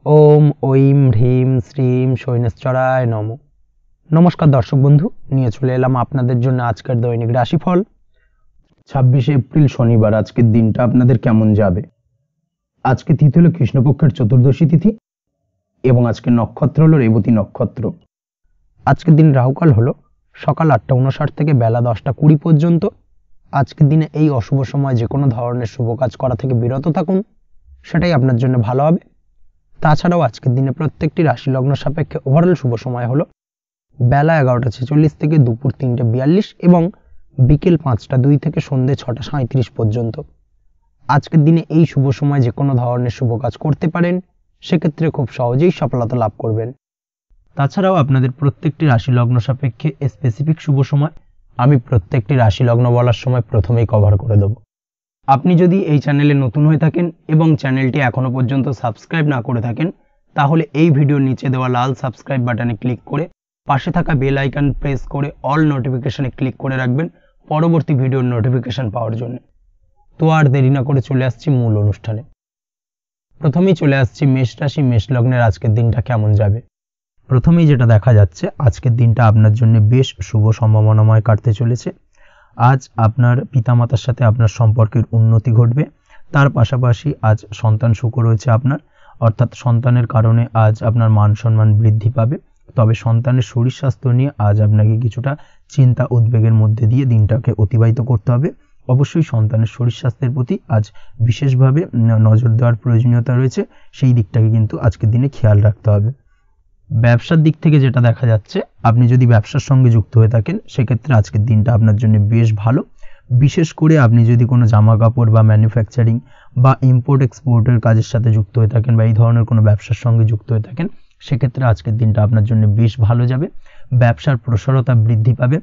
ওম ঐম হ্রিম শ্রীম শৈনেশ্বরায় নম। নমস্কার দর্শক বন্ধু, নিয়ে চলে এলাম আপনাদের জন্য আজকের দৈনিক রাশিফল 26 এপ্রিল শনিবার। আজকের দিনটা আপনাদের কেমন যাবে? আজকে তিথি হলো কৃষ্ণপক্ষের চতুর্দশী তিথি এবং আজকের নক্ষত্র হলো রেবতী নক্ষত্র। আজকের দিন রাহুকাল হলো সকাল 8:59 থেকে বেলা 10:20 পর্যন্ত। আজকের দিনে এই অশুভ সময় যে কোনো ধরনের শুভ কাজ করা থেকে বিরত থাকুন, সেটাই আপনার জন্য ভালো হবে। তাছাড়াও আজকের দিনে প্রত্যেকটি রাশি লগ্ন সাপেক্ষে ওভারঅল শুভ সময় হলো বেলা 11:46 থেকে দুপুর 3:42 এবং বিকেল 5:02 থেকে সন্ধ্যে 6:37 পর্যন্ত। আজকের দিনে এই শুভ সময় যে কোনো ধরনের শুভ কাজ করতে পারেন, সেক্ষেত্রে খুব সহজেই সফলতা লাভ করবেন। তাছাড়াও আপনাদের প্রত্যেকটি রাশি লগ্ন সাপেক্ষে স্পেসিফিক শুভ সময় আমি প্রত্যেকটি রাশি লগ্ন বলার সময় প্রথমেই কভার করে দেব। আপনি যদি এই চ্যানেলে নতুন হয়ে থাকেন এবং চ্যানেলটি এখনো পর্যন্ত সাবস্ক্রাইব না করে থাকেন, তাহলে এই ভিডিওর নিচে দেওয়া লাল সাবস্ক্রাইব বাটনে ক্লিক করে পাশে থাকা বেল আইকন প্রেস করে অল নোটিফিকেশনে ক্লিক করে রাখবেন পরবর্তী ভিডিওর নোটিফিকেশন পাওয়ার জন্য। তো আর দেরি না করে চলে আসছি মূল অনুষ্ঠানে। প্রথমেই চলে আসছি মেষ রাশি মেষ লগ্নের আজকের দিনটা কেমন যাবে। প্রথমেই যেটা দেখা যাচ্ছে, আজকের দিনটা আপনার জন্য বেশ শুভ সম্ভাবনাময় কাটতে চলেছে। আজ আপনার পিতামাতার সাথে আপনার সম্পর্কের উন্নতি ঘটবে। তার পাশাপাশি আজ সন্তান সুখ রয়েছে আপনার, অর্থাৎ সন্তানের কারণে আজ আপনার মান সম্মান বৃদ্ধি পাবে। তবে সন্তানের শরীর স্বাস্থ্য নিয়ে আজ আপনাকে কিছুটা চিন্তা উদ্বেগের মধ্যে দিয়ে দিনটাকে অতিবাহিত করতে হবে। অবশ্যই সন্তানের শরীর স্বাস্থ্যের প্রতি আজ বিশেষভাবে নজর দেওয়ার প্রয়োজনীয়তা রয়েছে, সেই দিকটাকে কিন্তু আজকের দিনে খেয়াল রাখতে হবে। ব্যবসার দিক থেকে যেটা দেখা যাচ্ছে, আপনি যদি ব্যবসার সঙ্গে যুক্ত হয়ে থাকেন, সেক্ষেত্রে আজকের দিনটা আপনার জন্য বেশ ভালো। বিশেষ করে আপনি যদি কোনো জামা কাপড় বা ম্যানুফ্যাকচারিং বা ইম্পোর্ট এক্সপোর্টের কাজের সাথে যুক্ত হয়ে থাকেন বা এই ধরনের কোনো ব্যবসার সঙ্গে যুক্ত হয়ে থাকেন, সেক্ষেত্রে আজকের দিনটা আপনার জন্য বেশ ভালো যাবে। ব্যবসার প্রসারতা বৃদ্ধি পাবে,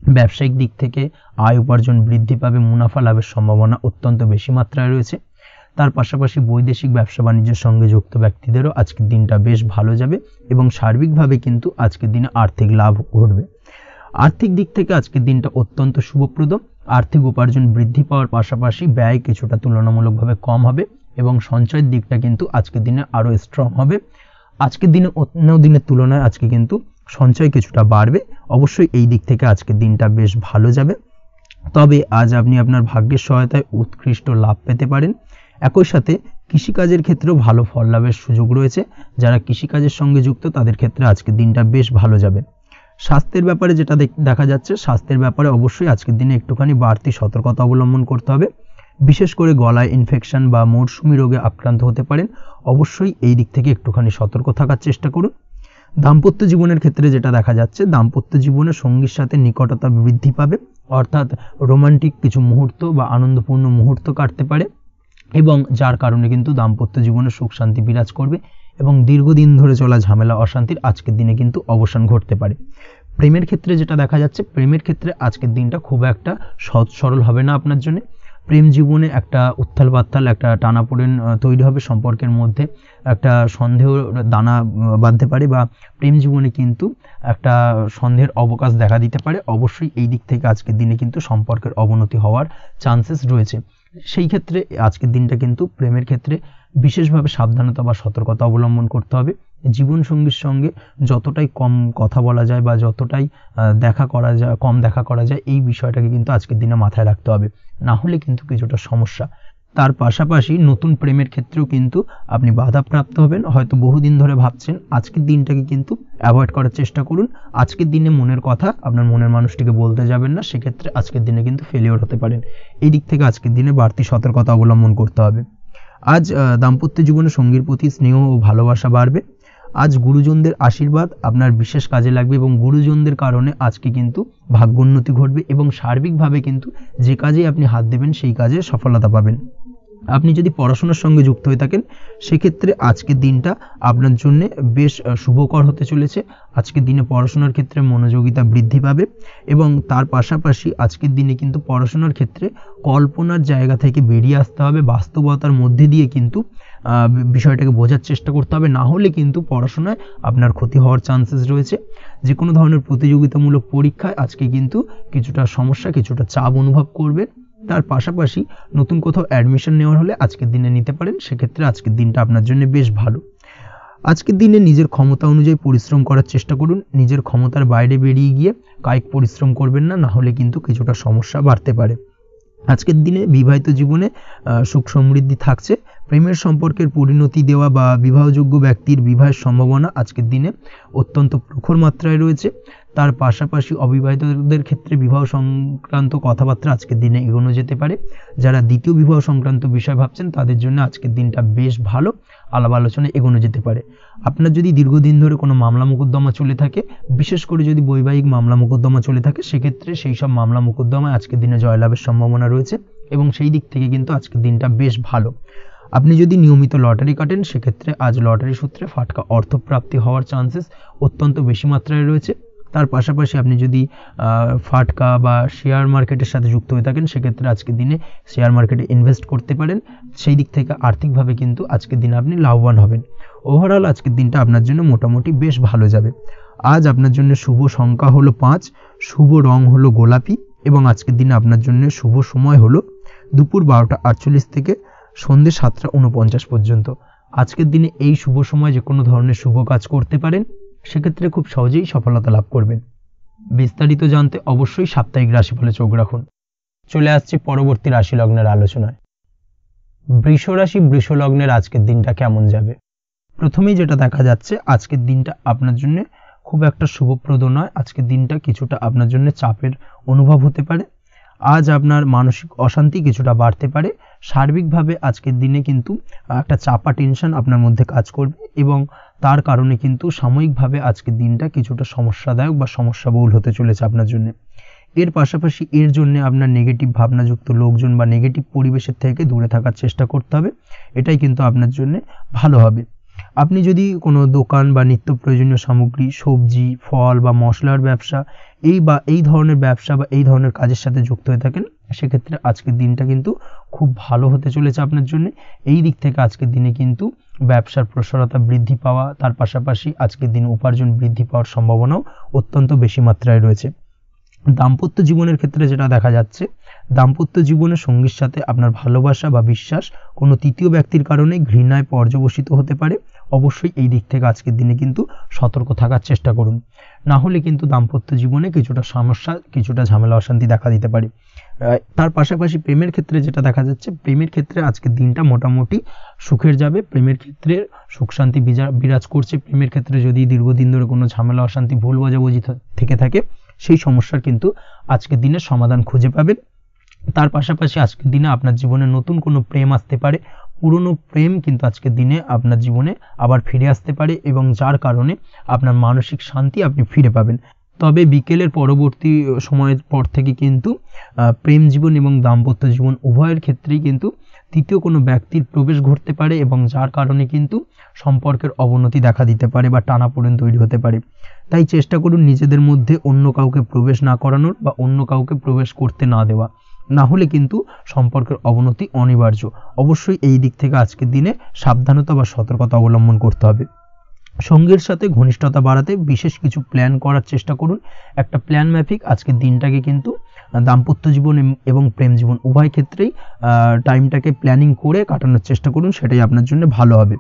ব্যবসায়িক দিক থেকে আয় উপার্জন বৃদ্ধি পাবে, মুনাফা লাভের সম্ভাবনা অত্যন্ত বেশি মাত্রায় রয়েছে। তার পাশাপাশি বৈদেশিক ব্যবসা বাণিজ্যের সঙ্গে যুক্ত ব্যক্তিদেরও আজকের দিনটা বেশ ভালো যাবে এবং সার্বিকভাবে কিন্তু আজকের দিনে আর্থিক লাভ ঘটবে। আর্থিক দিক থেকে আজকের দিনটা অত্যন্ত শুভপ্রদ। আর্থিক উপার্জন বৃদ্ধি পাওয়ার পাশাপাশি ব্যয় কিছুটা তুলনামূলকভাবে কম হবে এবং সঞ্চয়ের দিকটা কিন্তু আজকের দিনে আরও স্ট্রং হবে। আজকের দিনে অন্য দিনের তুলনায় আজকে কিন্তু সঞ্চয় কিছুটা বাড়বে। অবশ্যই এই দিক থেকে আজকের দিনটা বেশ ভালো যাবে। তবে আজ আপনি আপনার ভাগ্যের সহায়তায় উৎকৃষ্ট লাভ পেতে পারেন। একই সাথে কৃষিকাজের ক্ষেত্রেও ভালো ফল লাভের সুযোগ রয়েছে। যারা কৃষিকাজের সঙ্গে যুক্ত তাদের ক্ষেত্রে আজকের দিনটা বেশ ভালো যাবে। স্বাস্থ্যের ব্যাপারে যেটা দেখা যাচ্ছে, স্বাস্থ্যের ব্যাপারে অবশ্যই আজকের দিনে একটুখানি বাড়তি সতর্কতা অবলম্বন করতে হবে। বিশেষ করে গলায় ইনফেকশন বা মৌসুমি রোগে আক্রান্ত হতে পারেন। অবশ্যই এই দিক থেকে একটুখানি সতর্ক থাকার চেষ্টা করুন। দাম্পত্য জীবনের ক্ষেত্রে যেটা দেখা যাচ্ছে, দাম্পত্য জীবনে সঙ্গীর সাথে নিকটতা বৃদ্ধি পাবে, অর্থাৎ রোমান্টিক কিছু মুহূর্ত বা আনন্দপূর্ণ মুহূর্ত কাটতে পারে এবং যার কারণে কিন্তু দাম্পত্য জীবনে সুখ শান্তি বিরাজ করবে এবং দীর্ঘদিন ধরে চলা ঝামেলা অশান্তির আজকের দিনে কিন্তু অবসান ঘটতে পারে। প্রেমের ক্ষেত্রে যেটা দেখা যাচ্ছে, প্রেমের ক্ষেত্রে আজকের দিনটা খুব একটা সহজ সরল হবে না আপনার জন্য। প্রেম জীবনে একটা উত্থাল পাত্তাল একটা টানাপোড়েন তৈরি হবে, সম্পর্কের মধ্যে একটা সন্দেহ দানা বাঁধতে পারে বা প্রেম জীবনে কিন্তু একটা সন্দেহের অবকাশ দেখা দিতে পারে। অবশ্যই এই দিক থেকে আজকের দিনে কিন্তু সম্পর্কের অবনতি হওয়ার চান্সেস রয়েছে। সেই ক্ষেত্রে আজকের দিনটা কিন্তু প্রেমের ক্ষেত্রে বিশেষভাবে সাবধানতা বা সতর্কতা অবলম্বন করতে হবে। জীবনসঙ্গীর সঙ্গে যতটাই কম কথা বলা যায় বা যতটাই কম দেখা করা যায়, এই বিষয়টাকে কিন্তু আজকের দিনে মাথায় রাখতে হবে, না হলে কিন্তু কিছুটা সমস্যা। তার পাশাপাশি নতুন প্রেমের ক্ষেত্রেও কিন্তু আপনি বাধাপ্রাপ্ত হবেন। হয়তো বহুদিন ধরে ভাবছেন, আজকের দিনটাকে কিন্তু অ্যাভয়েড করার চেষ্টা করুন। আজকের দিনে মনের কথা আপনার মনের মানুষটিকে বলতে যাবেন না, সেক্ষেত্রে আজকের দিনে কিন্তু ফেলিওর হতে পারেন। এই দিক থেকে আজকের দিনে বাড়তি সতর্কতা অবলম্বন করতে হবে। আজ দাম্পত্য জীবনে সঙ্গীর প্রতি স্নেহ ও ভালোবাসা বাড়বে। আজ গুরুজনদের আশীর্বাদ আপনার বিশেষ কাজে লাগবে এবং গুরুজনদের কারণে আজকে কিন্তু ভাগ্যোন্নতি ঘটবে এবং সার্বিকভাবে কিন্তু যে কাজে আপনি হাত দেবেন সেই কাজে সফলতা পাবেন। আপনি যদি পড়াশোনার সঙ্গে যুক্ত হয়ে থাকেন, সেক্ষেত্রে আজকের দিনটা আপনার জন্য বেশ শুভকর হতে চলেছে। আজকের দিনে পড়াশোনার ক্ষেত্রে মনোযোগিতা বৃদ্ধি পাবে এবং তার পাশাপাশি আজকের দিনে কিন্তু পড়াশোনার ক্ষেত্রে কল্পনার জায়গা থেকে বেরিয়ে আসতে হবে, বাস্তবতার মধ্যে দিয়ে কিন্তু বিষয়টাকে বোঝার চেষ্টা করতে হবে, না হলে কিন্তু পড়াশোনায় আপনার ক্ষতি হওয়ার চান্সেস রয়েছে। যে কোনো ধরনের প্রতিযোগিতামূলক পরীক্ষায় আজকে কিন্তু কিছুটা সমস্যা, কিছুটা চাপ অনুভব করবে। তার পাশাপাশি নতুন কোথাও অ্যাডমিশন নেওয়ার হলে আজকের দিনে নিতে পারেন, সেক্ষেত্রে আজকের দিনটা আপনার জন্য বেশ ভালো। আজকের দিনে নিজের ক্ষমতা অনুযায়ী পরিশ্রম করার চেষ্টা করুন। নিজের ক্ষমতার বাইরে বেরিয়ে গিয়ে কায়িক পরিশ্রম করবেন না, না হলে কিন্তু কিছুটা সমস্যা বাড়তে পারে। আজকের দিনে বিবাহিত জীবনে সুখ সমৃদ্ধি থাকছে। প্রেমের সম্পর্কের পরিণতি দেওয়া বা বিবাহযোগ্য ব্যক্তির বিবাহের সম্ভাবনা আজকের দিনে অত্যন্ত প্রখর মাত্রায় রয়েছে। তার পাশাপাশি অবিবাহিতদের ক্ষেত্রে বিবাহ সংক্রান্ত কথাবার্তা আজকের দিনে এগোনো যেতে পারে। যারা দ্বিতীয় বিবাহ সংক্রান্ত বিষয় ভাবছেন তাদের জন্য আজকের দিনটা বেশ ভালো, আলাপ আলোচনা এগোনো যেতে পারে। আপনার যদি দীর্ঘদিন ধরে কোনো মামলা মোকদ্দমা চলে থাকে, বিশেষ করে যদি বৈবাহিক মামলা মোকদ্দমা চলে থাকে, সেক্ষেত্রে সেই সব মামলা মোকদ্দমায় আজকের দিনে জয়লাভের সম্ভাবনা রয়েছে এবং সেই দিক থেকে কিন্তু আজকের দিনটা বেশ ভালো। আপনি যদি নিয়মিত লটারি কাটেন, সেক্ষেত্রে আজ লটারি সূত্রে ফাটকা অর্থপ্রাপ্তি হওয়ার চান্সেস অত্যন্ত বেশি মাত্রায় রয়েছে। তার পাশাপাশি আপনি যদি ফাটকা বা শেয়ার মার্কেটের সাথে যুক্ত হয়ে থাকেন, সেক্ষেত্রে আজকের দিনে শেয়ার মার্কেটে ইনভেস্ট করতে পারেন। সেই দিক থেকে আর্থিকভাবে কিন্তু আজকের দিনে আপনি লাভবান হবেন। ওভারঅল আজকের দিনটা আপনার জন্য মোটামুটি বেশ ভালো যাবে। আজ আপনার জন্য শুভ সংখ্যা হলো 5, শুভ রং হলো গোলাপি এবং আজকের দিনে আপনার জন্য শুভ সময় হলো দুপুর 12:48 থেকে সন্ধ্যে 7:49 পর্যন্ত। আজকের দিনে এই শুভ সময় যে কোনো ধরনের শুভ কাজ করতে পারেন, সেক্ষেত্রে খুব সহজেই সফলতা লাভ করবেন। বিস্তারিত জানতে অবশ্যই সাপ্তাহিক রাশিফলে চোখ রাখুন। চলে আসছি পরবর্তী রাশি লগ্নের আলোচনায়। বৃষ রাশি, বৃষ লগ্নের আজকের দিনটা কেমন যাবে? প্রথমেই যেটা দেখা যাচ্ছে, আজকের দিনটা আপনার জন্য খুব একটা শুভপ্রদ নয়। আজকের দিনটা কিছুটা আপনার জন্য চাপের অনুভব হতে পারে। আজ আপনার মানসিক অশান্তি কিছুটা বাড়তে পারে। সার্বিকভাবে আজকের দিনে কিন্তু একটা চাপা টেনশন আপনার মধ্যে কাজ করবে এবং তার কারণে কিন্তু সাময়িকভাবে আজকের দিনটা কিছুটা সমস্যাদায়ক বা সমস্যাবহুল হতে চলেছে আপনার জন্য। এর পাশাপাশি এর জন্য আপনার নেগেটিভ ভাবনাযুক্ত লোকজন বা নেগেটিভ পরিবেশের থেকে দূরে থাকার চেষ্টা করতে হবে। এটাই কিন্তু আপনার জন্য ভালো হবে। আপনি যদি কোনো দোকান বা নিত্য প্রয়োজনীয় সামগ্রী, সবজি, ফল বা মশলার ব্যবসা এই ধরনের ব্যবসা বা এই ধরনের কাজের সাথে যুক্ত হয়ে থাকেন, সেক্ষেত্রে আজকের দিনটা কিন্তু খুব ভালো হতে চলেছে আপনার জন্য। এই দিক থেকে আজকের দিনে কিন্তু ব্যবসার প্রসারতা বৃদ্ধি পাওয়া, তার পাশাপাশি আজকের দিনে উপার্জন বৃদ্ধি পাওয়ার সম্ভাবনাও অত্যন্ত বেশি মাত্রায় রয়েছে। দাম্পত্য জীবনের ক্ষেত্রে যেটা দেখা যাচ্ছে, দাম্পত্য জীবনে সঙ্গীর সাথে আপনার ভালোবাসা বা বিশ্বাস কোনো তৃতীয় ব্যক্তির কারণে ঘৃণায় পর্যবসিত হতে পারে। অবশ্যই এই দিক থেকে আজকের দিনে কিন্তু সতর্ক থাকার চেষ্টা করুন, না হলে কিন্তু দাম্পত্য জীবনে কিছুটা সমস্যা, কিছুটা ঝামেলা অশান্তি দেখা দিতে পারে। তার পাশাপাশি প্রেমের ক্ষেত্রে যেটা দেখা যাচ্ছে, প্রেমের ক্ষেত্রে আজকের দিনটা মোটামুটি সুখের যাবে। প্রেমের ক্ষেত্রে সুখ শান্তি বিরাজ করছে। প্রেমের ক্ষেত্রে যদি দীর্ঘদিন ধরে কোনো ঝামেলা অশান্তি, ভুল বোঝাবুঝি থেকে থাকে, সেই সমস্যার কিন্তু আজকের দিনে সমাধান খুঁজে পাবেন। তার পাশাপাশি আজকের দিনে আপনার জীবনে নতুন কোনো প্রেম আসতে পারে। পুরনো প্রেম কিন্তু আজকের দিনে আপনার জীবনে আবার ফিরে আসতে পারে এবং যার কারণে আপনার মানসিক শান্তি আপনি ফিরে পাবেন। তবে বিকেলের পরবর্তী সময়ের পর থেকে কিন্তু প্রেম জীবন এবং দাম্পত্য জীবন উভয়ের ক্ষেত্রেই কিন্তু তৃতীয় কোনো ব্যক্তির প্রবেশ ঘটতে পারে এবং যার কারণে কিন্তু সম্পর্কের অবনতি দেখা দিতে পারে বা টানাপোড়েন তৈরি হতে পারে। তাই চেষ্টা করুন নিজেদের মধ্যে অন্য কাউকে প্রবেশ না করানোর বা অন্য কাউকে প্রবেশ করতে না দেওয়া, না হলে কিন্তু সম্পর্কের অবনতি অনিবার্য। অবশ্যই এই দিক থেকে আজকের দিনে সাবধানতা বা সতর্কতা অবলম্বন করতে হবে। সঙ্গীর সাথে ঘনিষ্ঠতা বাড়াতে বিশেষ কিছু প্ল্যান করার চেষ্টা করুন। একটা প্ল্যান মাফিক আজকের দিনটাকে কিন্তু দাম্পত্য জীবন এবং প্রেম জীবন উভয় ক্ষেত্রেই টাইমটাকে প্ল্যানিং করে কাটানোর চেষ্টা করুন, সেটাই আপনার জন্য ভালো হবে।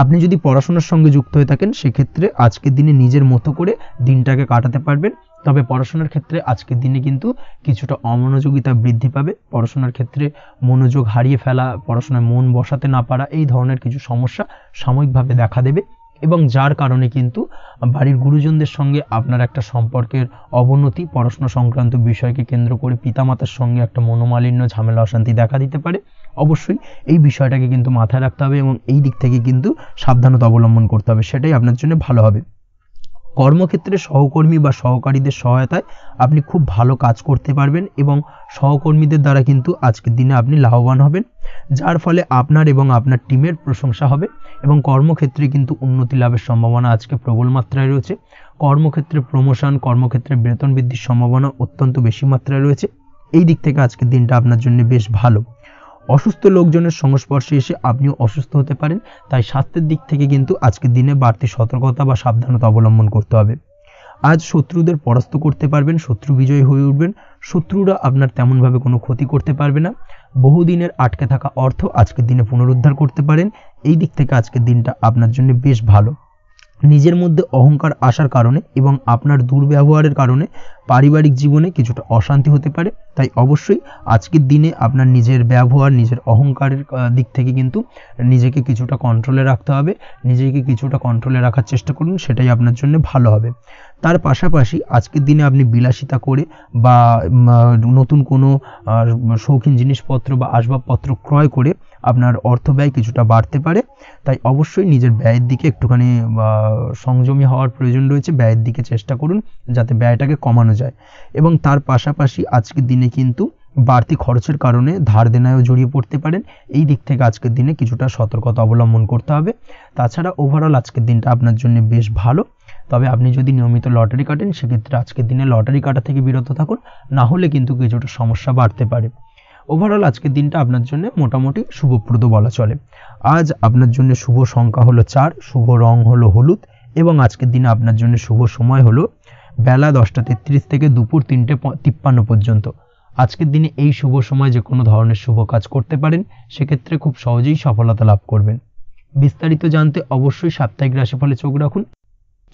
আপনি যদি পড়াশোনার সঙ্গে যুক্ত হয়ে থাকেন, সেক্ষেত্রে আজকের দিনে নিজের মতো করে দিনটাকে কাটাতে পারবেন। তবে পড়াশোনার ক্ষেত্রে আজকের দিনে কিন্তু কিছুটা অমনোযোগিতা বৃদ্ধি পাবে। পড়াশোনার ক্ষেত্রে মনোযোগ হারিয়ে ফেলা, পড়াশোনায় মন বসাতে না পারা, এই ধরনের কিছু সমস্যা সাময়িকভাবে দেখা দেবে এবং যার কারণে কিন্তু বাড়ির গুরুজনদের সঙ্গে আপনার একটা সম্পর্কের অবনতি, পড়াশোনা সংক্রান্ত বিষয়কে কেন্দ্র করে পিতামাতার সঙ্গে একটা মনোমালিন্য, ঝামেলা অশান্তি দেখা দিতে পারে। অবশ্যই এই বিষয়টাকে কিন্তু মাথায় রাখতে হবে এবং এই দিক থেকে কিন্তু সাবধানতা অবলম্বন করতে হবে, সেটাই আপনার জন্য ভালো হবে। কর্মক্ষেত্রে সহকর্মী বা সহকারীদের সহায়তায় আপনি খুব ভালো কাজ করতে পারবেন এবং সহকর্মীদের দ্বারা কিন্তু আজকের দিনে আপনি লাভবান হবেন, যার ফলে আপনার এবং আপনার টিমের প্রশংসা হবে এবং কর্মক্ষেত্রে কিন্তু উন্নতি লাভের সম্ভাবনা আজকে প্রবল মাত্রায় রয়েছে। কর্মক্ষেত্রে প্রমোশন, কর্মক্ষেত্রে বেতন বৃদ্ধির সম্ভাবনা অত্যন্ত বেশি মাত্রায় রয়েছে। এই দিক থেকে আজকের দিনটা আপনার জন্য বেশ ভালো। অসুস্থ লোকজনের সংস্পর্শে এসে আপনিও অসুস্থ হতে পারেন, তাই স্বাস্থ্যের দিক থেকে কিন্তু আজকের দিনে বাড়তি সতর্কতা বা সাবধানতা অবলম্বন করতে হবে। আজ শত্রুদের পরাস্ত করতে পারবেন, শত্রু বিজয়ী হয়ে উঠবেন, শত্রুরা আপনার তেমনভাবে কোনো ক্ষতি করতে পারবে না। বহুদিনের আটকে থাকা অর্থ আজকের দিনে পুনরুদ্ধার করতে পারেন। এই দিক থেকে আজকের দিনটা আপনার জন্য বেশ ভালো। নিজের মধ্যে অহংকার আসার কারণে এবং আপনার দুর্ব্যবহারের কারণে পারিবারিক জীবনে কিছুটা অশান্তি হতে পারে, তাই অবশ্যই আজকের দিনে আপনার নিজের ব্যবহার, নিজের অহংকারের দিক থেকে কিন্তু নিজেকে কিছুটা কন্ট্রোলে রাখতে হবে। নিজেকে কিছুটা কন্ট্রোলে রাখার চেষ্টা করুন, সেটাই আপনার জন্য ভালো হবে। তার পাশাপাশি আজকের দিনে আপনি বিলাসিতা করে বা নতুন কোনো শৌখিন জিনিসপত্র বা আসবাবপত্র ক্রয় করে আপনার অর্থ ব্যয় কিছুটা বাড়তে পারে, তাই অবশ্যই নিজের ব্যয়ের দিকে একটুখানি সংযমী হওয়ার প্রয়োজন রয়েছে। ব্যয়ের দিকে চেষ্টা করুন যাতে ব্যয়টাকে কমানো যায়। এবং তার পাশাপাশি আজকের দিনে কিন্তু বাড়তি খরচের কারণে ধার দেনায়ও জড়িয়ে পড়তে পারেন। এই দিক থেকে আজকের দিনে কিছুটা সতর্কতা অবলম্বন করতে হবে। তাছাড়া ওভারঅল আজকের দিনটা আপনার জন্য বেশ ভালো। তবে আপনি যদি নিয়মিত লটারি কাটেন সেক্ষেত্রে আজকের দিনে লটারি কাটা থেকে বিরত থাকুন, না হলে কিন্তু কিছুটা সমস্যা বাড়তে পারে। ওভারঅল আজকের দিনটা আপনার জন্য মোটামুটি শুভপ্রদ বলা চলে। আজ আপনার জন্য শুভ সংখ্যা হলো 4, শুভ রং হলো হলুদ এবং আজকের দিনে আপনার জন্য শুভ সময় হলো বেলা 10:33 থেকে দুপুর 3:53 পর্যন্ত। আজকের দিনে এই শুভ সময় যে কোনো ধরনের শুভ কাজ করতে পারেন, সেক্ষেত্রে খুব সহজেই সফলতা লাভ করবেন। বিস্তারিত জানতে অবশ্যই সাপ্তাহিক রাশিফলে চোখ রাখুন।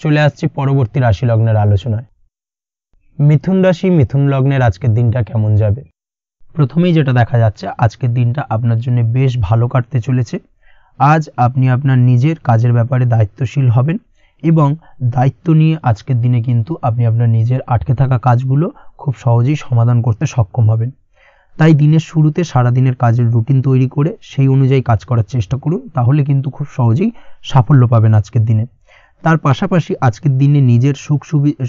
চলে আসছে পরবর্তী রাশি লগ্নের আলোচনায়। মিথুন রাশি, মিথুন লগ্নের আজকের দিনটা কেমন যাবে? প্রথমেই যেটা দেখা যাচ্ছে, আজকের দিনটা আপনার জন্য বেশ ভালো কাটতে চলেছে। আজ আপনি আপনার নিজের কাজের ব্যাপারে দায়িত্বশীল হবেন এবং দায়িত্ব নিয়ে আজকের দিনে কিন্তু আপনি আপনার নিজের আটকে থাকা কাজগুলো খুব সহজেই সমাধান করতে সক্ষম হবেন। তাই দিনের শুরুতে সারাদিনের কাজের রুটিন তৈরি করে সেই অনুযায়ী কাজ করার চেষ্টা করুন, তাহলে কিন্তু খুব সহজেই সাফল্য পাবেন আজকের দিনে। তার পাশাপাশি আজকের দিনে নিজের সুখ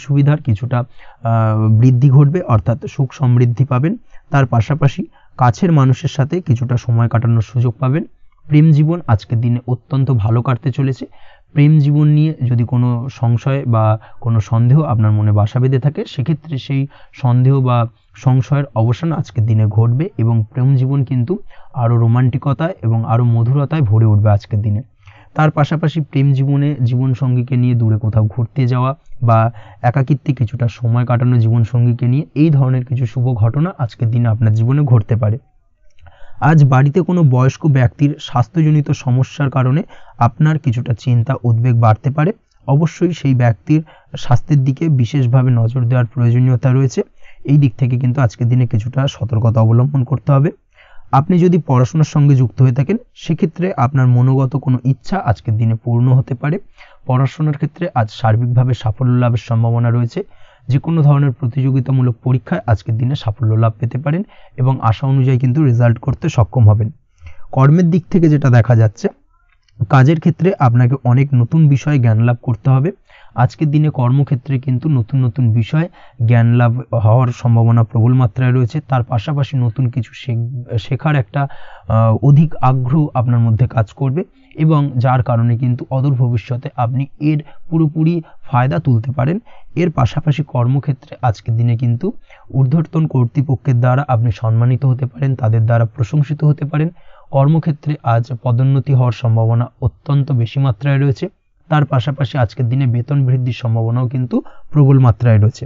সুবিধার কিছুটা বৃদ্ধি ঘটবে, অর্থাৎ সুখ সমৃদ্ধি পাবেন। তার পাশাপাশি কাছের মানুষের সাথে কিছুটা সময় কাটানোর সুযোগ পাবেন। প্রেম জীবন আজকের দিনে অত্যন্ত ভালো কাটতে চলেছে। প্রেম জীবন নিয়ে যদি কোনো সংশয় বা কোনো সন্দেহ আপনার মনে বাসা বেঁধে থাকে, সেক্ষেত্রে সেই সন্দেহ বা সংশয়ের অবসান আজকের দিনে ঘটবে এবং প্রেম জীবন কিন্তু আরও রোমান্টিকতায় এবং আরও মধুরতায় ভরে উঠবে আজকের দিনে। তার পাশাপাশি প্রেম জীবনে জীবনসঙ্গীকে নিয়ে দূরে কোথাও ঘুরতে যাওয়া বা একাকিত্বে কিছুটা সময় কাটানো জীবনসঙ্গীকে নিয়ে, এই ধরনের কিছু শুভ ঘটনা আজকের দিনে আপনার জীবনে ঘটতে পারে। আজ বাড়িতে কোনো বয়স্ক ব্যক্তির স্বাস্থ্যজনিত সমস্যার কারণে আপনার কিছুটা চিন্তা উদ্বেগ বাড়তে পারে। অবশ্যই সেই ব্যক্তির স্বাস্থ্যের দিকে বিশেষভাবে নজর দেওয়ার প্রয়োজনীয়তা রয়েছে। এই দিক থেকে কিন্তু আজকের দিনে কিছুটা সতর্কতা অবলম্বন করতে হবে। আপনি যদি পড়াশোনার সঙ্গে যুক্ত হয়ে থাকেন, সেক্ষেত্রে আপনার মনোগত কোনো ইচ্ছা আজকের দিনে পূর্ণ হতে পারে। পড়াশোনার ক্ষেত্রে আজ সার্বিকভাবে সাফল্য লাভের সম্ভাবনা রয়েছে। যে কোনো ধরনের প্রতিযোগিতামূলক পরীক্ষায় আজকের দিনে সাফল্য লাভ পেতে পারেন এবং আশা অনুযায়ী কিন্তু রেজাল্ট করতে সক্ষম হবেন। কর্মের দিক থেকে যেটা দেখা যাচ্ছে, কাজের ক্ষেত্রে আপনাকে অনেক নতুন বিষয়ে জ্ঞান লাভ করতে হবে। আজকের দিনে কর্মক্ষেত্রে কিন্তু নতুন নতুন বিষয় জ্ঞান লাভ হওয়ার সম্ভাবনা প্রবল মাত্রায় রয়েছে। তার পাশাপাশি নতুন কিছু শেখার একটা অধিক আগ্রহ আপনার মধ্যে কাজ করবে এবং যার কারণে কিন্তু অদূর ভবিষ্যতে আপনি এর পুরোপুরি ফায়দা তুলতে পারেন। এর পাশাপাশি কর্মক্ষেত্রে আজকের দিনে কিন্তু ঊর্ধ্বতন কর্তৃপক্ষের দ্বারা আপনি সম্মানিত হতে পারেন, তাদের দ্বারা প্রশংসিত হতে পারেন। কর্মক্ষেত্রে আজ পদোন্নতি হওয়ার সম্ভাবনা অত্যন্ত বেশি মাত্রায় রয়েছে। তার পাশাপাশি আজকের দিনে বেতন বৃদ্ধির সম্ভাবনাও কিন্তু প্রবল মাত্রায় রয়েছে।